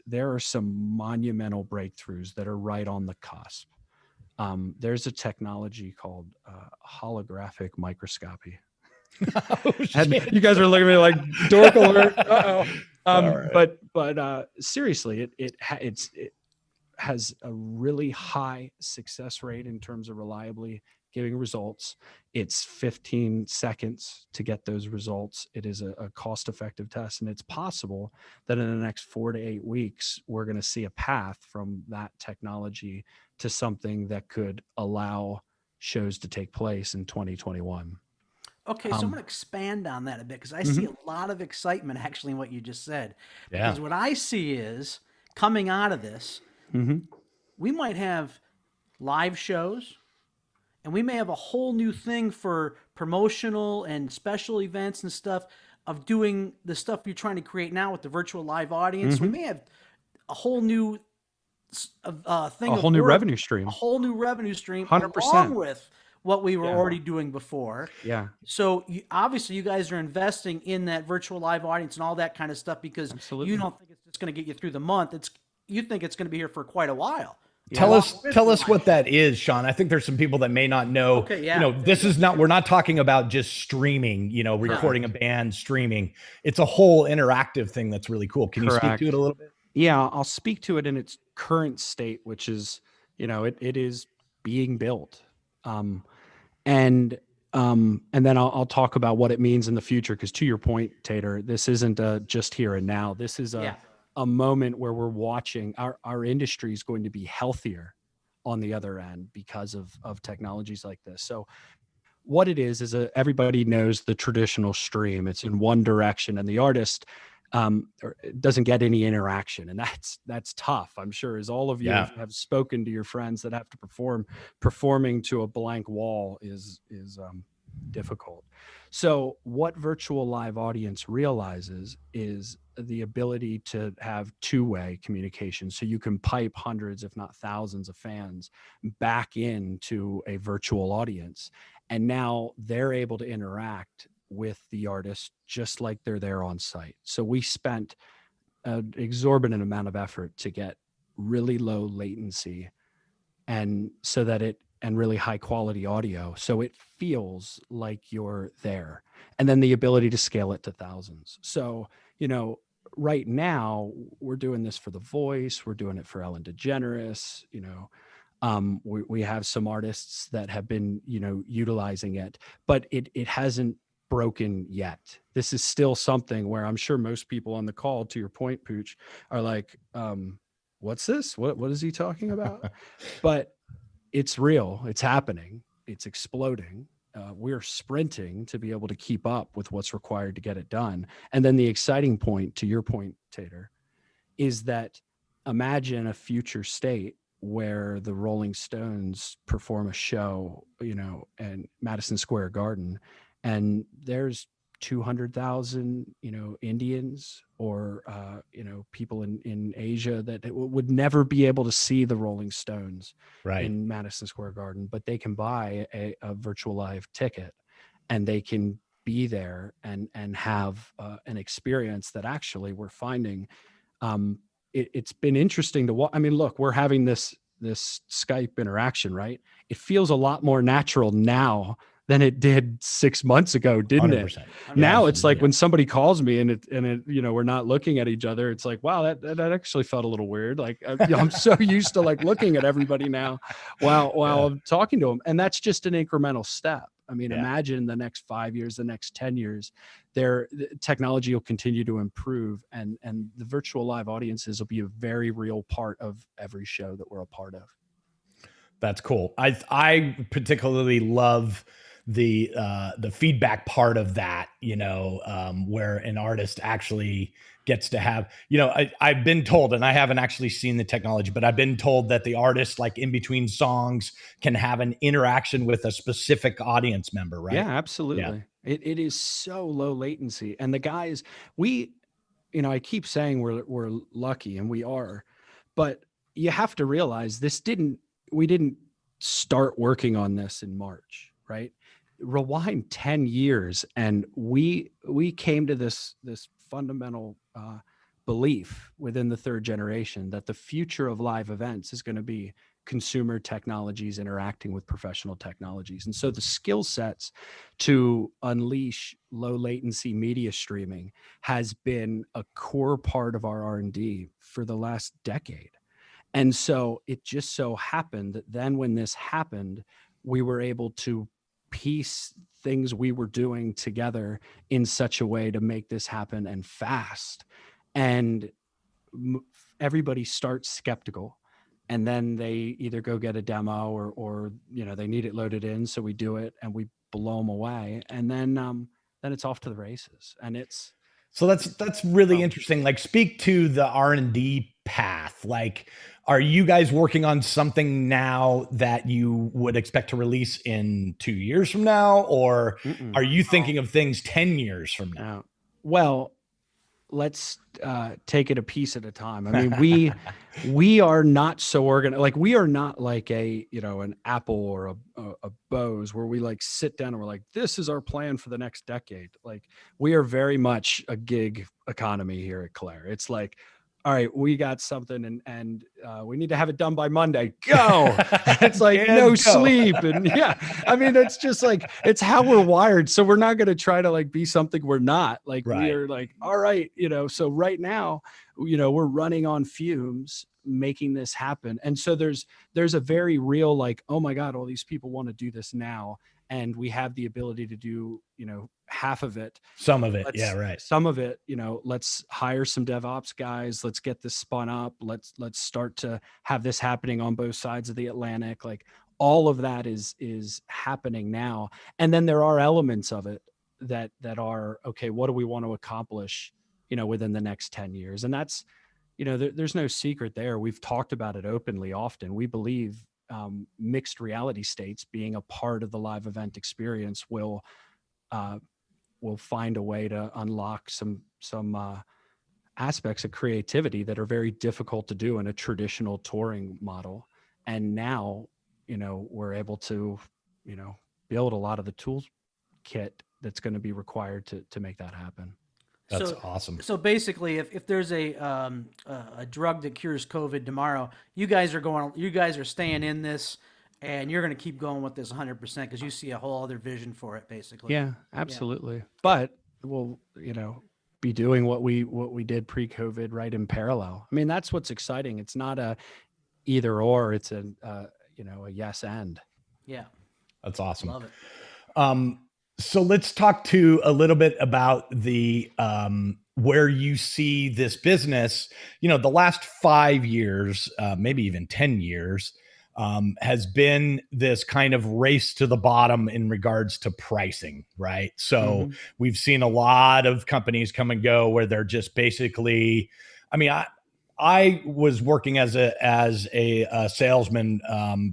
there are some monumental breakthroughs that are right on the cusp. There's a technology called holographic microscopy. Oh, you guys are looking at me like dork alert. Uh-oh. Right. But seriously, it has a really high success rate in terms of reliably giving results. It's 15 seconds to get those results. It is a cost-effective test, and it's possible that in the next 4 to 8 weeks, we're going to see a path from that technology to something that could allow shows to take place in 2021. Okay, so I'm going to expand on that a bit, because I see a lot of excitement actually in what you just said. Because what I see is, coming out of this, we might have live shows, and we may have a whole new thing for promotional and special events and stuff of doing the stuff you're trying to create now with the virtual live audience. We may have a whole new thing, a whole new revenue stream, 100%, along what we were Yeah. already doing before. Yeah, So obviously you guys are investing in that virtual live audience and all that kind of stuff because absolutely. you don't think it's just going to get you through the month. You think it's going to be here for quite a while. Tell Along us, with tell the us live what show. that is, Sean. I think there's some people that may not know. Okay, yeah. This is not. We're not talking about just streaming. Recording a band, streaming. It's a whole interactive thing that's really cool. Can you speak to it a little bit? Yeah, I'll speak to it in its current state, which is, it is being built. And then I'll talk about what it means in the future. Because to your point, Tater, this isn't just here and now. This is a moment where we're watching our industry is going to be healthier on the other end because of technologies like this. So what it is everybody knows the traditional stream. It's in one direction, and the artist doesn't get any interaction, and that's tough. I'm sure, as all of you have spoken to your friends that have to performing to a blank wall is difficult. So what virtual live audience realizes is the ability to have two-way communication. So you can pipe hundreds, if not thousands of fans back into a virtual audience. And now they're able to interact with the artist just like they're there on site. So we spent an exorbitant amount of effort to get really low latency and really high quality audio, so it feels like you're there, and then the ability to scale it to thousands. So right now we're doing this for The Voice, we're doing it for Ellen DeGeneres. We have some artists that have been utilizing it, but it hasn't broken yet. This is still something where I'm sure most people on the call, to your point, Pooch, are like, what's this? What is he talking about? But it's real. It's happening. It's exploding. We're sprinting to be able to keep up with what's required to get it done. And then the exciting point, to your point, Tater, is that imagine a future state where the Rolling Stones perform a show, in Madison Square Garden, and there's 200,000, Indians or, people in Asia that would never be able to see the Rolling Stones in Madison Square Garden, but they can buy a virtual live ticket and they can be there and have an experience that actually we're finding. It's been interesting to watch. I mean, look, we're having this Skype interaction, right? It feels a lot more natural now than it did 6 months ago, didn't 100%. it? Now it's like when somebody calls me and it we're not looking at each other, it's like, wow, that actually felt a little weird. Like I'm so used to like looking at everybody now while I'm talking to them. And that's just an incremental step. I mean, imagine the next 5 years, the next 10 years, the technology will continue to improve, and the virtual live audiences will be a very real part of every show that we're a part of. That's cool. I particularly love the feedback part of that, where an artist actually gets to have, I've been told, and I haven't actually seen the technology, but I've been told that the artist, like in between songs, can have an interaction with a specific audience member, right? Yeah, absolutely. Yeah. It is so low latency. And the guys, I keep saying we're lucky, and we are, but you have to realize we didn't start working on this in March, right? Rewind 10 years, and we came to this fundamental belief within the third generation that the future of live events is going to be consumer technologies interacting with professional technologies. And so the skill sets to unleash low latency media streaming has been a core part of our R&D for the last decade. And so it just so happened that then when this happened, we were able to piece things we were doing together in such a way to make this happen, and fast. And everybody starts skeptical, and then they either go get a demo or they need it loaded in. So we do it and we blow them away. And then it's off to the races. And so that's really interesting. Like, speak to the R&D path. Like, are you guys working on something now that you would expect to release in 2 years from now? Or are you thinking of things 10 years from now? Well, let's take it a piece at a time. I mean, we are not so organized. Like, we are not like a, an Apple or a Bose, where we like sit down and we're like, this is our plan for the next decade. Like, we are very much a gig economy here at Clair. It's like, all right, we got something and we need to have it done by Monday. Go. It's like no sleep. And I mean, it's just like, it's how we're wired. So we're not going to try to like be something we're not. Like, Right. we are like, all right, so right now, we're running on fumes making this happen. And so there's a very real, like, oh my God, all these people want to do this now. And we have the ability to do, half of it. Some of it. Yeah. Right. Some of it, let's hire some DevOps guys. Let's get this spun up. Let's start to have this happening on both sides of the Atlantic. Like, all of that is happening now. And then there are elements of it that are, okay, what do we want to accomplish, within the next 10 years? And that's, there's no secret there. We've talked about it openly often. We believe mixed reality states being a part of the live event experience will find a way to unlock some aspects of creativity that are very difficult to do in a traditional touring model. And now, we're able to, build a lot of the toolkit that's going to be required to make that happen. That's awesome. So basically, if there's a drug that cures COVID tomorrow, you guys are staying in this, and you're going to keep going with this 100% because you see a whole other vision for it, basically. Yeah, absolutely. Yeah. But we'll, be doing what we did pre-COVID right in parallel. I mean, that's what's exciting. It's not a either or. It's a yes and. Yeah, that's awesome. Love it. So let's talk a little bit about the where you see this business. The last 5 years, maybe even 10 years, has been this kind of race to the bottom in regards to pricing, right? So we've seen a lot of companies come and go where they're just basically, I mean, I was working as a salesman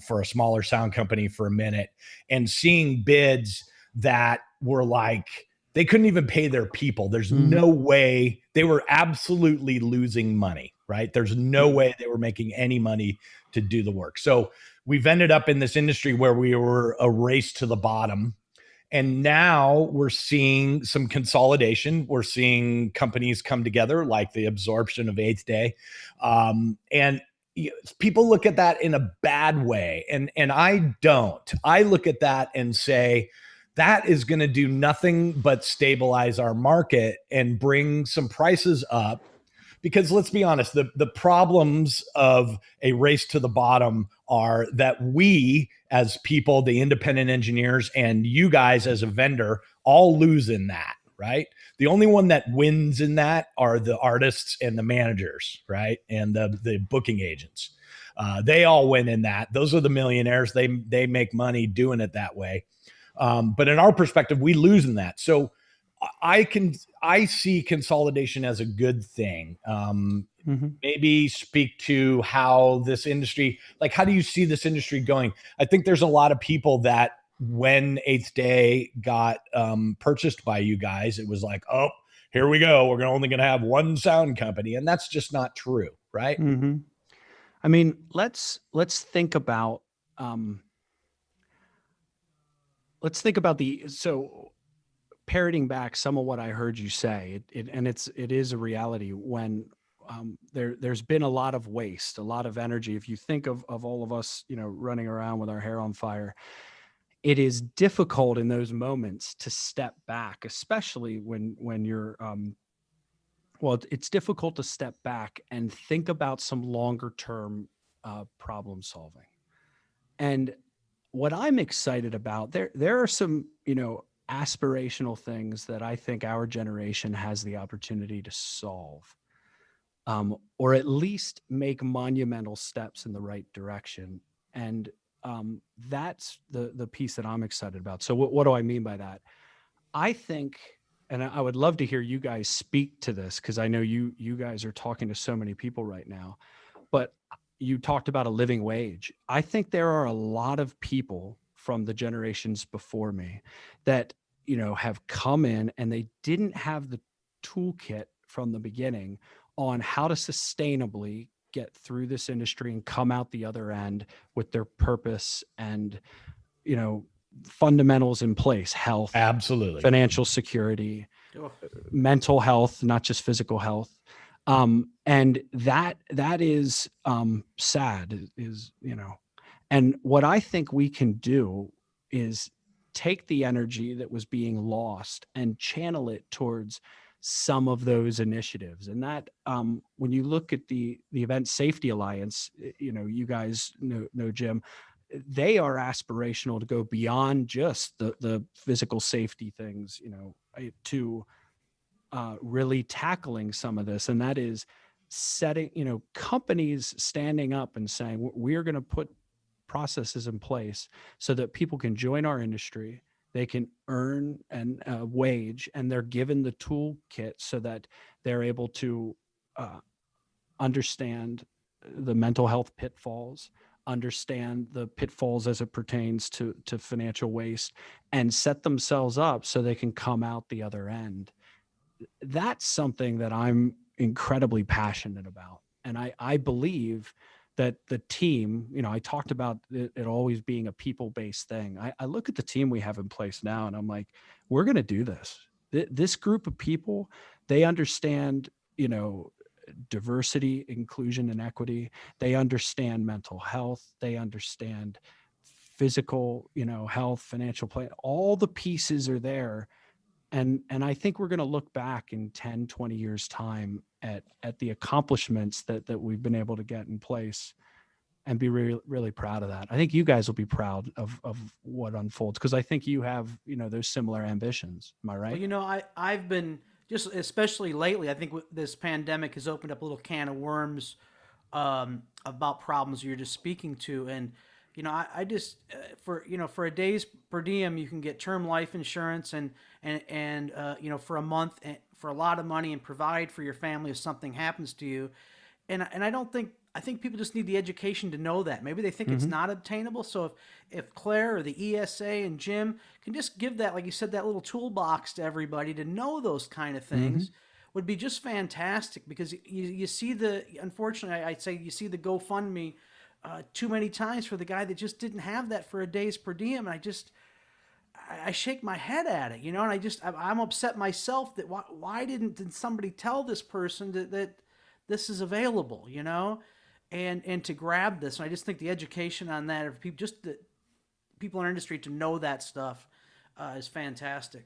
for a smaller sound company for a minute, and seeing bids that were like, they couldn't even pay their people. There's no way. They were absolutely losing money, right? There's no way they were making any money to do the work. So we've ended up in this industry where we were a race to the bottom. And now we're seeing some consolidation. We're seeing companies come together, like the absorption of Eighth Day. And people look at that in a bad way. And I don't. I look at that and say, that is going to do nothing but stabilize our market and bring some prices up. Because let's be honest, the problems of a race to the bottom are that we as people, the independent engineers, and you guys as a vendor all lose in that, right? The only one that wins in that are the artists and the managers, right? And the booking agents. They all win in that. Those are the millionaires. They make money doing it that way. But in our perspective, we lose in that. So I see consolidation as a good thing. Maybe speak to how this industry, like, how do you see this industry going? I think there's a lot of people that when Eighth Day got purchased by you guys, it was like, oh, here we go. We're only going to have one sound company. And that's just not true, right? I mean, let's think about so parroting back some of what I heard you say, it is a reality when there's been a lot of waste, a lot of energy. If you think of all of us, running around with our hair on fire, it is difficult in those moments to step back, especially when you're, it's difficult to step back and think about some longer term problem solving. And what I'm excited about, there are some, aspirational things that I think our generation has the opportunity to solve, or at least make monumental steps in the right direction. And that's the piece that I'm excited about. So what do I mean by that? I think, and I would love to hear you guys speak to this, because I know you guys are talking to so many people right now, but you talked about a living wage. I think there are a lot of people from the generations before me that, have come in and they didn't have the toolkit from the beginning on how to sustainably get through this industry and come out the other end with their purpose and, you know, fundamentals in place: health, Absolutely. financial security, Oh, mental health, not just physical health. And that is sad, is, you know, and what I think we can do is take the energy that was being lost and channel it towards some of those initiatives. And that, when you look at the Event Safety Alliance, you know, you guys know Jim, they are aspirational to go beyond just the physical safety things, you know, to really tackling some of this. And that is setting, you know, companies standing up and saying, we're going to put processes in place so that people can join our industry, they can earn a wage, and they're given the toolkit so that they're able to understand the mental health pitfalls, understand the pitfalls as it pertains to financial waste, and set themselves up so they can come out the other end. That's something that I'm incredibly passionate about. And I believe that the team, you know, I talked about it always being a people-based thing. I look at the team we have in place now and I'm like, we're going to do this. This group of people, they understand, you know, diversity, inclusion, and equity. They understand mental health. They understand physical, you know, health, financial plan. All the pieces are there. And I think we're going to look back in 10, 20 years time at the accomplishments that we've been able to get in place and be really, really proud of that. I think you guys will be proud of what unfolds, because I think you have, you know, those similar ambitions. Am I right? well, you know, I've been just, especially lately, I think this pandemic has opened up a little can of worms about problems you're just speaking to. And, you know, I just, for, you know, for a day's per diem, you can get term life insurance and you know, for a month for a lot of money, and provide for your family if something happens to you. And I think people just need the education to know that. Maybe they think it's not obtainable. So if Claire or the ESA and Jim can just give that, like you said, that little toolbox to everybody to know those kind of things, would be just fantastic. Because you see unfortunately, I'd say you see the GoFundMe too many times for the guy that just didn't have that for a day's per diem. And I shake my head at it, you know, and I'm upset myself that why didn't somebody tell this person that this is available, you know, and to grab this. And I just think the education on that, of people, just the people in our industry to know that stuff is fantastic.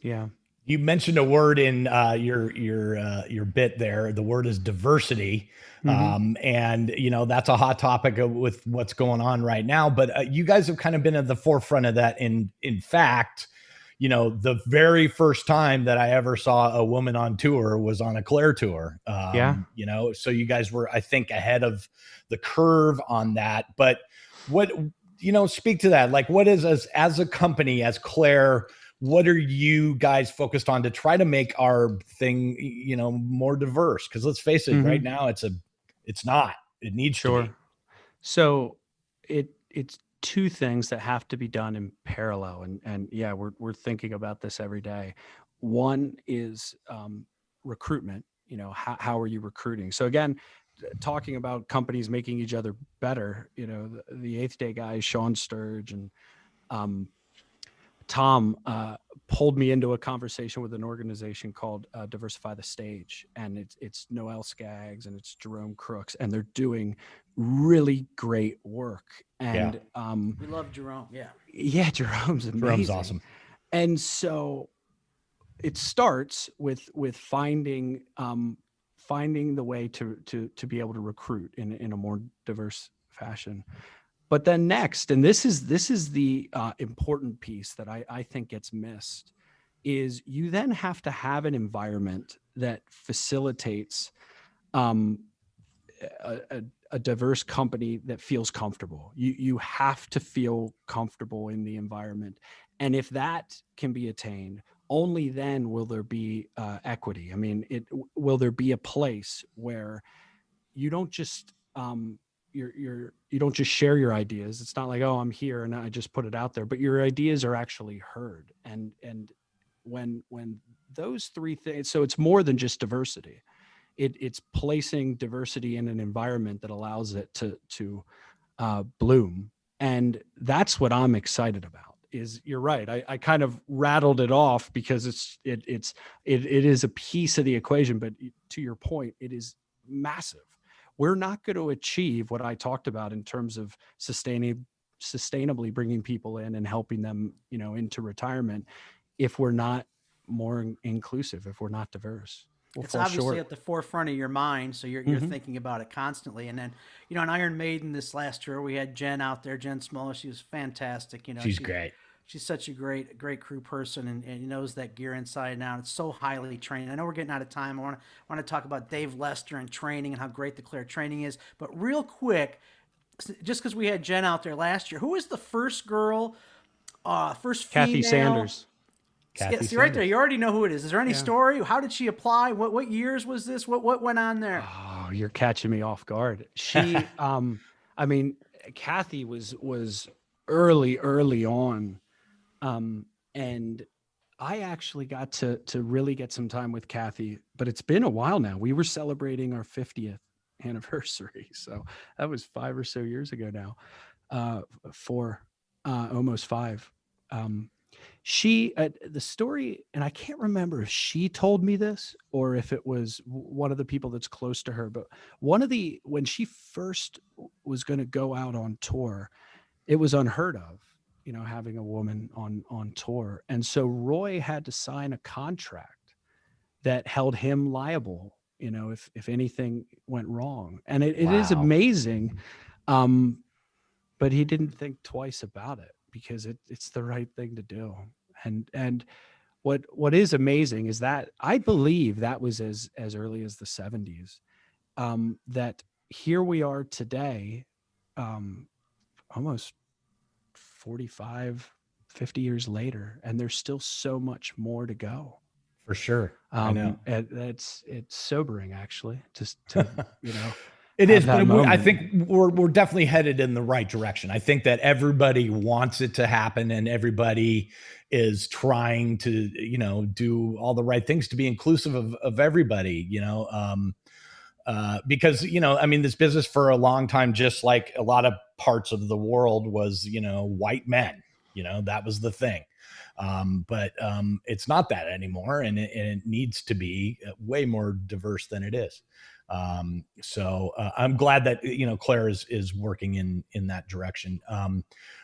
Yeah. You mentioned a word in your bit there. The word is diversity, and you know that's a hot topic with what's going on right now. But you guys have kind of been at the forefront of that. In fact, you know, the very first time that I ever saw a woman on tour was on a Clair tour. Yeah. You know, so you guys were, I think, ahead of the curve on that. But what, you know, speak to that. Like, what is, as a company, as Clair, what are you guys focused on to try to make our thing, you know, more diverse? Because let's face it, right now it's not. It needs to be. So it's two things that have to be done in parallel, and yeah, we're thinking about this every day. One is recruitment. You know, how are you recruiting? So again, talking about companies making each other better. You know, the Eighth Day guys, Sean Sturge and Tom pulled me into a conversation with an organization called Diversify the Stage, and it's Noel Skaggs and it's Jerome Crooks, and they're doing really great work. And we love Jerome. Yeah, Jerome's amazing. Jerome's awesome. And so it starts with finding the way to be able to recruit in a more diverse fashion. But then next, and this is the important piece that I think gets missed, is you then have to have an environment that facilitates a diverse company that feels comfortable. You have to feel comfortable in the environment. And if that can be attained, only then will there be equity. I mean, will there be a place where you don't just you don't just share your ideas. It's not like, oh, I'm here and I just put it out there, but your ideas are actually heard. And when those three things. So it's more than just diversity. It's placing diversity in an environment that allows it to bloom. And that's what I'm excited about. Is you're right. I kind of rattled it off because it is a piece of the equation, but to your point, it is massive. We're not going to achieve what I talked about in terms of sustainably bringing people in and helping them, into retirement if we're not more inclusive, if we're not diverse. It's obviously at the forefront of your mind, so you're thinking about it constantly. And then, on Iron Maiden this last tour, we had Jen out there, Jen Smoller. She was fantastic. She's great. She's such a great crew person, and knows that gear inside and out. It's so highly trained. I know we're getting out of time. I want to talk about Dave Lester and training and how great the Clair training is. But real quick, just because we had Jen out there last year, who was the first girl, first female? Kathy Sanders. See right there, you already know who it is. Is there any story? How did she apply? What years was this? What went on there? Oh, you're catching me off guard. She, Kathy was early on, and I actually got to really get some time with Kathy. But it's been a while now. We were celebrating our 50th anniversary, so that was 5 or so years ago now. 4, almost 5. She, the story, and I can't remember if she told me this or if it was one of the people that's close to her, but when she first was going to go out on tour, it was unheard of, having a woman on tour. And so Roy had to sign a contract that held him liable, if anything went wrong. And it is amazing. But he didn't think twice about it, because it's the right thing to do. And what is amazing is that I believe that was as early as the 70s, that here we are today, almost 45, 50 years later, and there's still so much more to go. For sure. I know. And it's sobering, actually, just to, It is, but I think we're definitely headed in the right direction. I think that everybody wants it to happen, and everybody is trying to, do all the right things to be inclusive of everybody, because, this business for a long time, just like a lot of parts of the world, was, white men, that was the thing. But it's not that anymore, and it needs to be way more diverse than it is. So I'm glad that, Clair is working in that direction.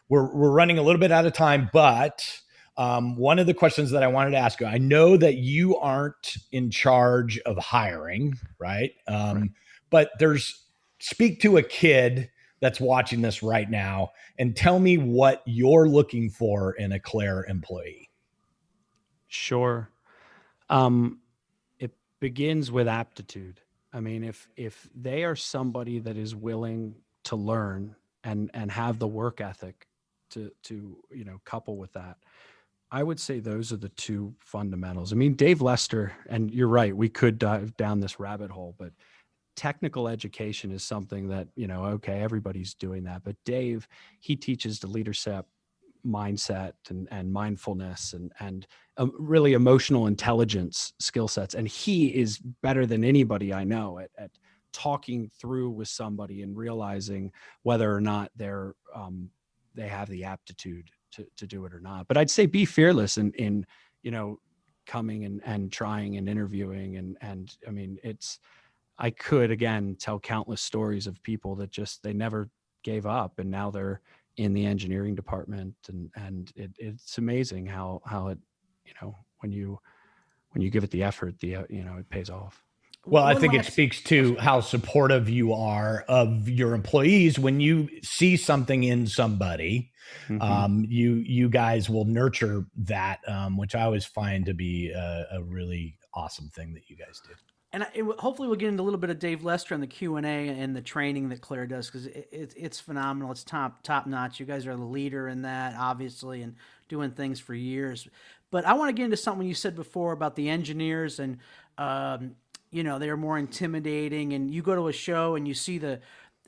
We're running a little bit out of time, but one of the questions that I wanted to ask you, I know that you aren't in charge of hiring, right? Right. But speak to a kid that's watching this right now and tell me what you're looking for in a Clair employee. Sure. It begins with aptitude. I mean, if they are somebody that is willing to learn and have the work ethic to couple with that, I would say those are the two fundamentals. I mean, Dave Lester, and you're right, we could dive down this rabbit hole, but technical education is something that, okay, everybody's doing that. But Dave, he teaches the leadership mindset and mindfulness and really emotional intelligence skill sets. And he is better than anybody I know at talking through with somebody and realizing whether or not they have the aptitude to do it or not. But I'd say be fearless in coming and trying and interviewing. And I mean, I could, again, tell countless stories of people that they never gave up, and now they're in the engineering department, and it's amazing how it, when you give it the effort, it pays off. Well, I think it speaks to how supportive you are of your employees. When you see something in somebody, you guys will nurture that, which I always find to be a really awesome thing that you guys do. And hopefully we'll get into a little bit of Dave Lester on the Q&A and the training that Clair does, because it's phenomenal. It's top notch. You guys are the leader in that, obviously, and doing things for years. But I want to get into something you said before about the engineers and, they're more intimidating, and you go to a show and you see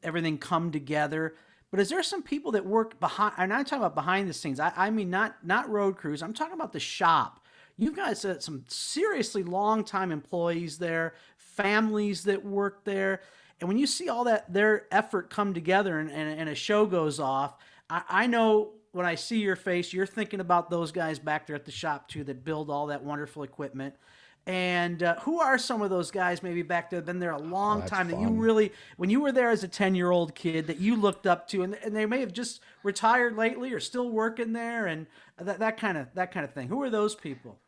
everything come together. But is there some people that work behind, and I'm talking about behind the scenes. I mean, not road crews. I'm talking about the shop. you've got some seriously long-time employees there, families that work there. And when you see all that, their effort come together and a show goes off, I know when I see your face, you're thinking about those guys back there at the shop too that build all that wonderful equipment. And who are some of those guys maybe back there, been there a long time that you really, when you were there as a 10-year-old kid that you looked up to, and they may have just retired lately or still working there, and that kind of thing. Who are those people?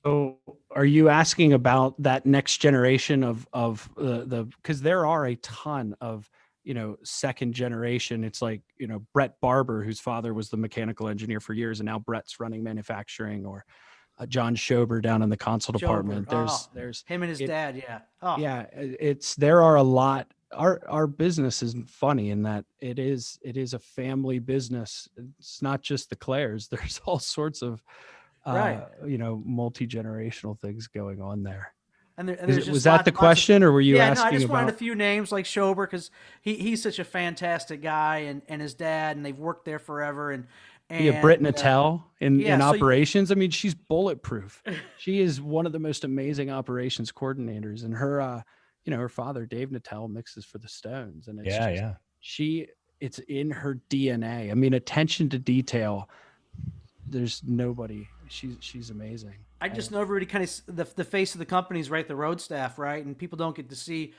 So are you asking about that next generation of the, because there are a ton of, second generation. It's like, Brett Barber, whose father was the mechanical engineer for years, and now Brett's running manufacturing, or John Schober down in the console department. There's him and his dad. Yeah. Oh. Yeah. There are a lot. Our business isn't funny in that it is a family business. It's not just the Clairs. There's all sorts of, multi-generational things going on there. And was that the question, or were you asking I just about? wanted a few names like Schober, because he's such a fantastic guy, and his dad, and they've worked there forever. And Britt Natel in operations. I mean, she's bulletproof. She is one of the most amazing operations coordinators, and her, her father, Dave Natel, mixes for the Stones, and it's in her DNA. I mean, attention to detail. There's nobody. She's amazing. I just know everybody kind of the face of the company is right, the road staff, right, and people don't get to see.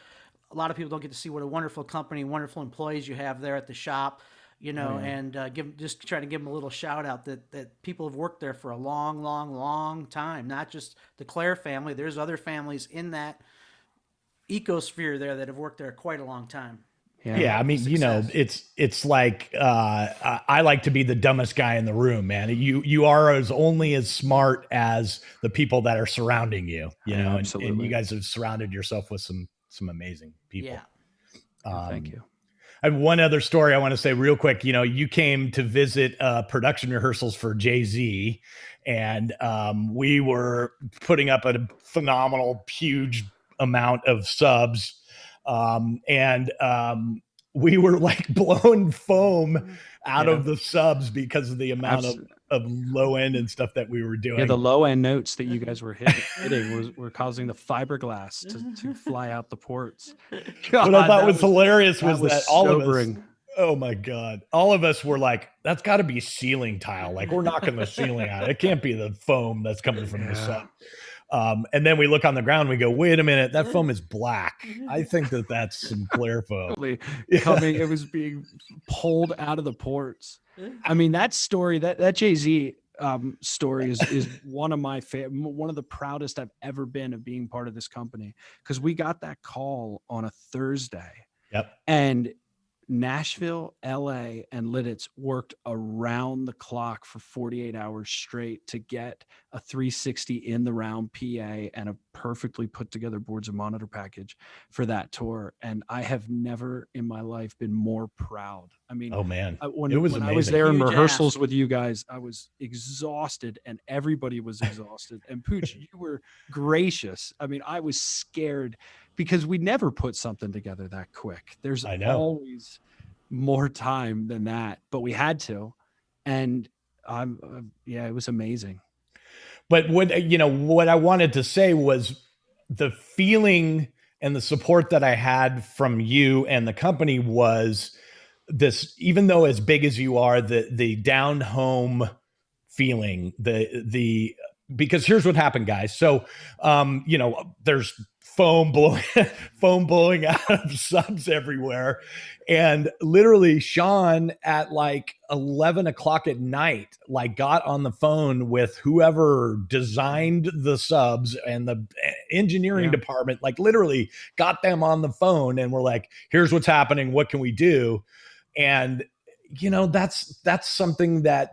A lot of people don't get to see what a wonderful company, wonderful employees you have there at the shop. And just trying to give them a little shout out that people have worked there for a long, long, long time. Not just the Clair family. There's other families in that ecosphere there that have worked there quite a long time. Yeah, I mean, it's like I like to be the dumbest guy in the room, man. You are only as smart as the people that are surrounding you. Absolutely. And you guys have surrounded yourself with some amazing people. Yeah. Thank you. I have one other story I want to say real quick. You came to visit production rehearsals for Jay-Z, and we were putting up a phenomenal, huge amount of subs. We were like blowing foam out of the subs because of the amount of low end and stuff that we were doing. Yeah, the low end notes that you guys were hitting were causing the fiberglass to fly out the ports. God, what I thought was hilarious was that all sobering. of us, oh my God, all of us were like, that's got to be ceiling tile. Like, we're knocking the ceiling out. It can't be the foam that's coming from the sub. And then we look on the ground, we go, wait a minute, that foam is black. I think that's some Clair foam. It was being pulled out of the ports. I mean, that story, that Jay-Z story is one of my one of the proudest I've ever been of being part of this company, because we got that call on a Thursday. Yep. And Nashville, LA, and Lidditz worked around the clock for 48 hours straight to get a 360 in the round PA and a perfectly put together boards and monitor package for that tour. And I have never in my life been more proud. I mean, oh man, when it was when amazing. I was there in rehearsals with you guys, I was exhausted, and everybody was exhausted. And Pooch, you were gracious. I mean, I was scared, because we never put something together that quick. There's always more time than that, but we had to. And it was amazing. But what I wanted to say was the feeling and the support that I had from you and the company was this, even though as big as you are, the down home feeling, because here's what happened, guys. So, there's foam blowing out of subs everywhere. And literally Sean at like 11 o'clock at night, like got on the phone with whoever designed the subs and the engineering department, like literally got them on the phone and we're like, here's what's happening. What can we do? And, that's something that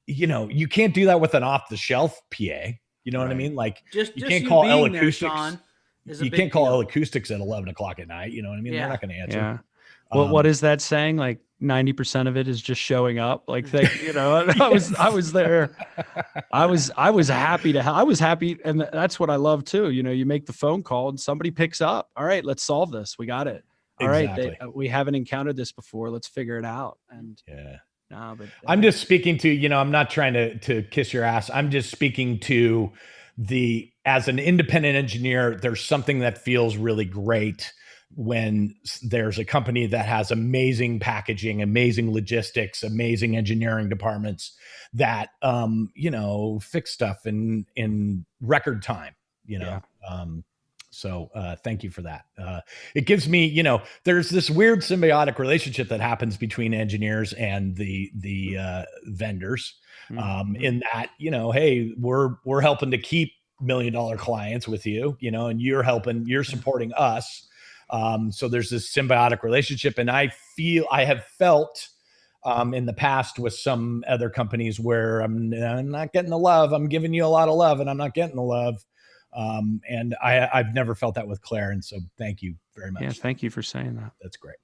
you can't do that with an off the shelf PA. You know what I mean? Like you can't call L Acoustics. You can't call L Acoustics at 11 o'clock at night. You know what I mean? Yeah. They're not going to answer. Yeah. Well, what is that saying? Like 90% of it is just showing up. Like I was there. I was happy. And that's what I love too. You make the phone call and somebody picks up. All right, let's solve this. We got it. All right. We haven't encountered this before. Let's figure it out. And No, but I'm just speaking to, I'm not trying to kiss your ass. I'm just speaking to as an independent engineer, there's something that feels really great when there's a company that has amazing packaging, amazing logistics, amazing engineering departments that, fix stuff in record time, Yeah. So thank you for that. It gives me, there's this weird symbiotic relationship that happens between engineers and the vendors, in that, hey, we're helping to keep $1 million clients with you, and you're supporting us. So there's this symbiotic relationship, and I have felt in the past with some other companies where I'm not getting the love. I'm giving you a lot of love, and I'm not getting the love. And I've never felt that with Clair. And so thank you very much. Yeah. Thank you for saying that. That's great.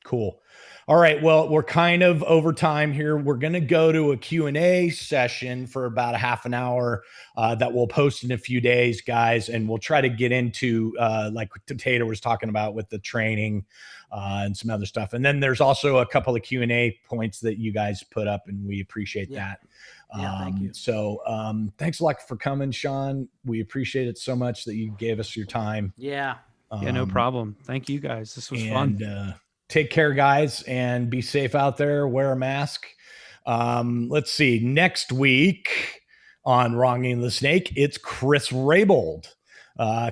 Cool. All right. Well, we're kind of over time here. We're going to go to a Q&A session for about a half an hour that we'll post in a few days, guys. And we'll try to get into like Tater was talking about with the training and some other stuff. And then there's also a couple of Q&A points that you guys put up, and we appreciate that. Yeah, thank you. So thanks a lot for coming, Sean. We appreciate it so much that you gave us your time. Yeah. Yeah, no problem. Thank you guys. This was fun. Take care, guys, and be safe out there. Wear a mask. Let's see. Next week on Wronging the Snake, it's Chris Raybould.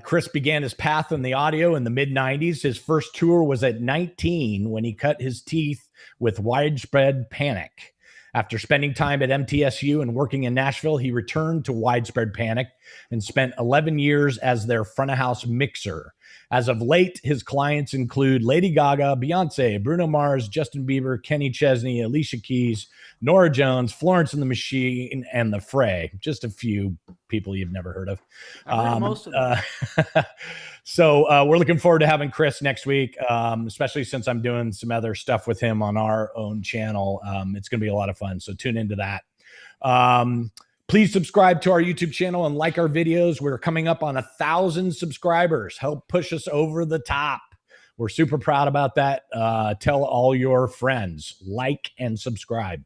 Chris began his path in the audio in the mid-90s. His first tour was at 19 when he cut his teeth with Widespread Panic. After spending time at MTSU and working in Nashville, he returned to Widespread Panic and spent 11 years as their front-of-house mixer. As of late, his clients include Lady Gaga, Beyonce, Bruno Mars, Justin Bieber, Kenny Chesney, Alicia Keys, Norah Jones, Florence and the Machine, and The Fray. Just a few people you've never heard of. I've heard most of them. So we're looking forward to having Chris next week, especially since I'm doing some other stuff with him on our own channel. It's going to be a lot of fun. So tune into that. Please subscribe to our YouTube channel and like our videos. We're coming up on 1,000 subscribers. Help push us over the top. We're super proud about that. Tell all your friends, like and subscribe.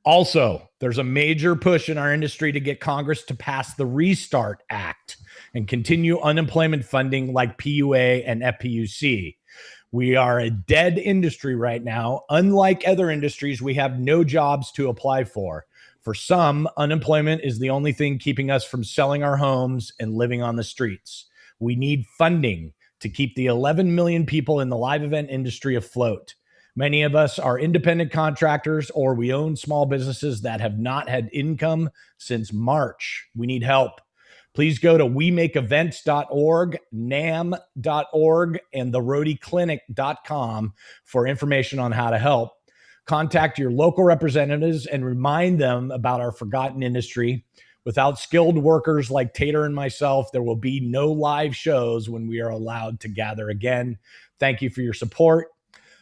Also, there's a major push in our industry to get Congress to pass the Restart Act and continue unemployment funding like PUA and FPUC. We are a dead industry right now. Unlike other industries, we have no jobs to apply for. For some, unemployment is the only thing keeping us from selling our homes and living on the streets. We need funding to keep the 11 million people in the live event industry afloat. Many of us are independent contractors, or we own small businesses that have not had income since March. We need help. Please go to wemakeevents.org, nam.org, and theroadieclinic.com for information on how to help. Contact your local representatives and remind them about our forgotten industry. Without skilled workers like Tater and myself, there will be no live shows when we are allowed to gather again. Thank you for your support.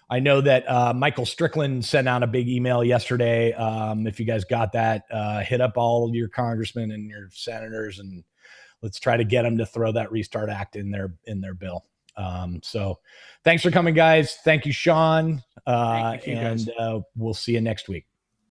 I know that Michael Strickland sent out a big email yesterday. If you guys got that, hit up all your congressmen and your senators, and let's try to get them to throw that Restart Act in their bill. So thanks for coming, guys. Thank you, Sean. Thank you, and guys. we'll see you next week.